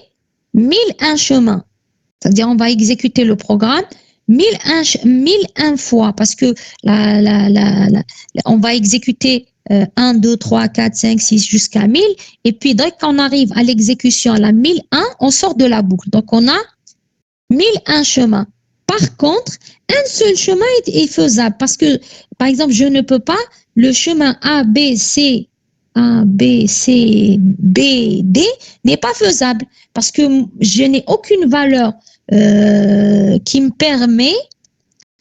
1001 chemins. C'est-à-dire, on va exécuter le programme 1001 fois parce que on va exécuter 1, 2, 3, 4, 5, 6 jusqu'à 1000. Et puis, dès qu'on arrive à l'exécution à la 1001, on sort de la boucle. Donc, on a 1001 chemins. Par contre, un seul chemin est faisable parce que, par exemple, je ne peux pas, le chemin A, B, C, D n'est pas faisable parce que je n'ai aucune valeur qui me permet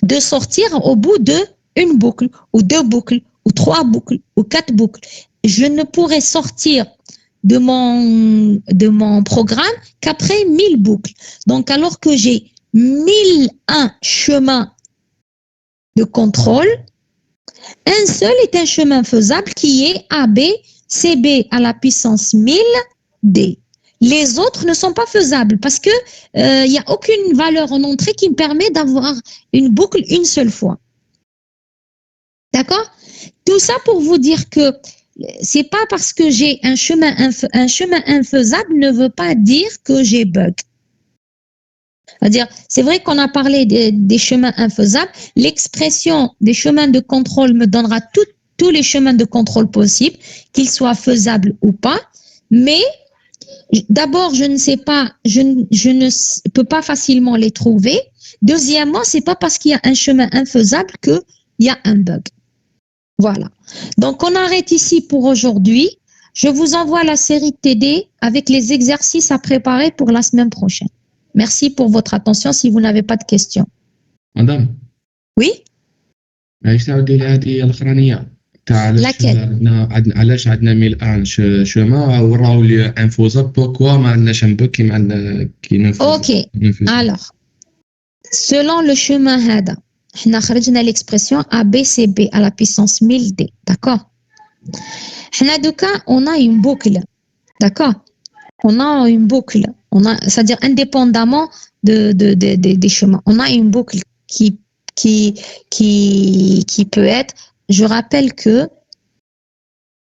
de sortir au bout de une boucle ou deux boucles ou trois boucles ou quatre boucles. Je ne pourrai sortir de mon programme qu'après 1000 boucles. Donc, alors que j'ai 1001 chemins de contrôle, un seul est un chemin faisable qui est AB, CB à la puissance 1000, D. Les autres ne sont pas faisables parce que il n'y a aucune valeur en entrée qui me permet d'avoir une boucle une seule fois. D'accord? Tout ça pour vous dire que c'est pas parce que j'ai un chemin infaisable ne veut pas dire que j'ai bug. C'est-à-dire, c'est vrai qu'on a parlé des chemins infaisables. L'expression des chemins de contrôle me donnera tous les chemins de contrôle possibles, qu'ils soient faisables ou pas. Mais d'abord, je ne sais pas, je ne peux pas facilement les trouver. Deuxièmement, c'est pas parce qu'il y a un chemin infaisable qu'il y a un bug. Voilà. Donc, on arrête ici pour aujourd'hui. Je vous envoie la série TD avec les exercices à préparer pour la semaine prochaine. Merci pour votre attention si vous n'avez pas de questions. Madame, Oui? علاش تعاودي لي هذه الأخرانية تاع علاش عندنا 1001 شوما وراو لي انفوزابل بوكوا ما عندناش ان بوك كيما عندنا كي ننفوز. Ok. Alors, selon le chemin هذا احنا خرجنا l'expression ABCB à la puissance 1000D. D'accord? احنا دوكا on a une boucle. D'accord? On a une boucle. C'est-à-dire indépendamment des chemins. On a une boucle qui peut être. Je rappelle que,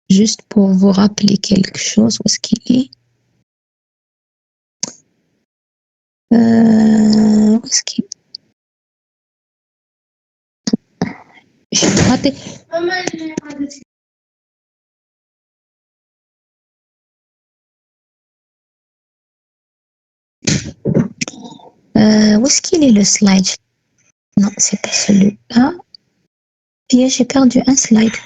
juste pour vous rappeler quelque chose, où est-ce qu'il est? Où est-ce qu'il est? J'ai raté. Où est-ce qu'il est le slide? Non, c'est pas celui-là. Et j'ai perdu un slide.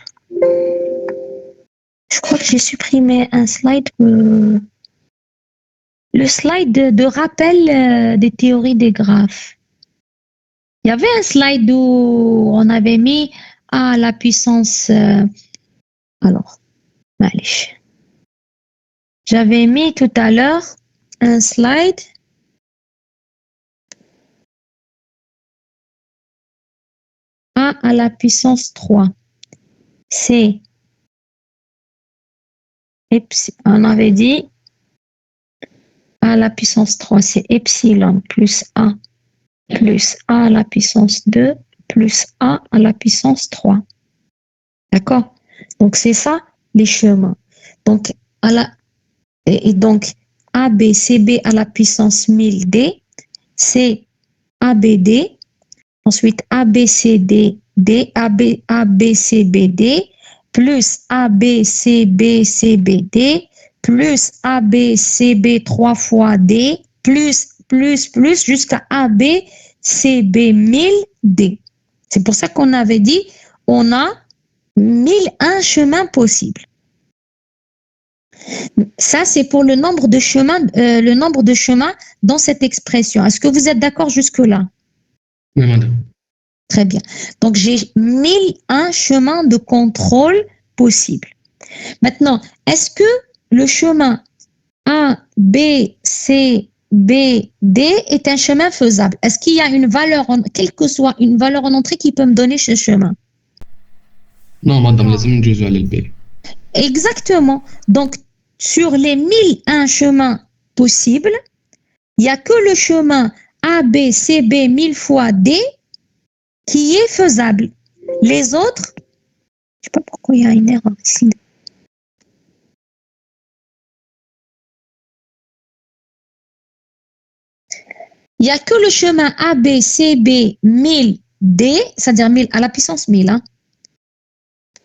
Je crois que j'ai supprimé un slide. Le slide de rappel des théories des graphes. Il y avait un slide où on avait mis à la puissance. Alors, allez. J'avais mis tout à l'heure un slide. A à la puissance 3. C'est, on avait dit, A à la puissance 3, c'est epsilon plus A à la puissance 2 plus A à la puissance 3. D'accord? Donc, c'est ça, les chemins. Donc, donc ABCB à la puissance 1000D, c'est ABD ensuite ABCD, D, ABCBD, plus ABCBCBD, plus ABCB 3 fois D, plus, jusqu'à ABCB1000D. C'est pour ça qu'on avait dit, on a 1001 chemins possibles. Ça, c'est pour le nombre de chemins dans cette expression. Est-ce que vous êtes d'accord jusque-là? Oui, madame. Très bien. Donc, j'ai 1001 chemins de contrôle possibles. Maintenant, est-ce que le chemin A, B, C, B, D est un chemin faisable? Est-ce qu'il y a une valeur, quelle que soit une valeur en entrée qui peut me donner ce chemin? Non, madame, لازم نجوزو على البي. Exactement. Donc, sur les 1001 chemins possibles, il n'y a que le chemin A, B, C, B 1000 fois D qui est faisable. Les autres, je ne sais pas pourquoi il y a une erreur ici. Il n'y a que le chemin A, B, C, B 1000 D, c'est-à-dire 1000 à la puissance 1000, hein,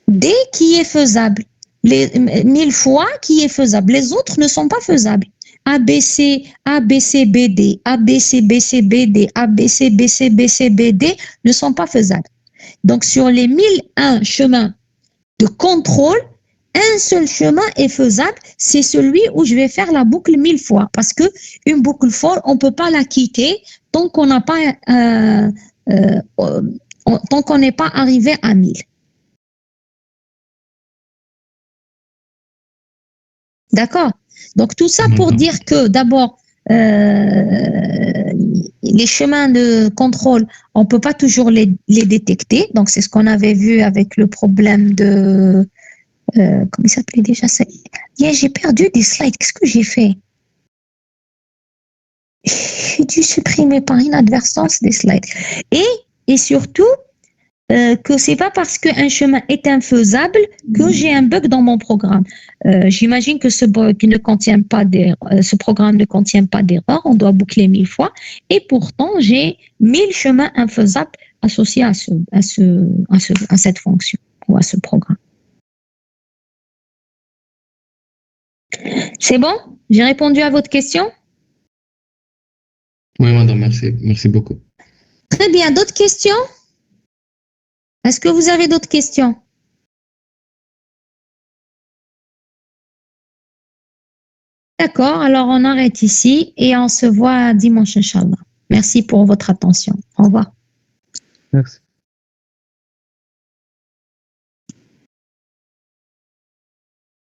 D qui est faisable. Les 1000 fois qui est faisable. Les autres ne sont pas faisables. ABC, ABCBD, ABCBCBD, ABCBCBCBD ne sont pas faisables. Donc, sur les 1001 chemins de contrôle, un seul chemin est faisable, c'est celui où je vais faire la boucle 1000 fois. Parce que une boucle folle, on ne peut pas la quitter tant qu'on n'a pas, tant qu'on n'est pas arrivé à 1000. D'accord? Donc, tout ça pour dire que d'abord, les chemins de contrôle, on ne peut pas toujours les détecter. Donc, c'est ce qu'on avait vu avec le problème de... comment il s'appelait déjà ça? Yeah, j'ai perdu des slides. Qu'est-ce que j'ai fait? J'ai dû supprimer par inadvertance des slides. Et surtout, que c'est pas parce qu'un chemin est infaisable que j'ai un bug dans mon programme. J'imagine que ce programme ne contient pas d'erreur. On doit boucler 1000 fois. Et pourtant, j'ai 1000 chemins infaisables associés à cette fonction ou à ce programme. C'est bon? J'ai répondu à votre question? Oui, madame, merci. Merci beaucoup. Très bien. D'autres questions? Est-ce que vous avez d'autres questions? D'accord, alors on arrête ici et on se voit dimanche, Inch'Allah. Merci pour votre attention. Au revoir. Merci.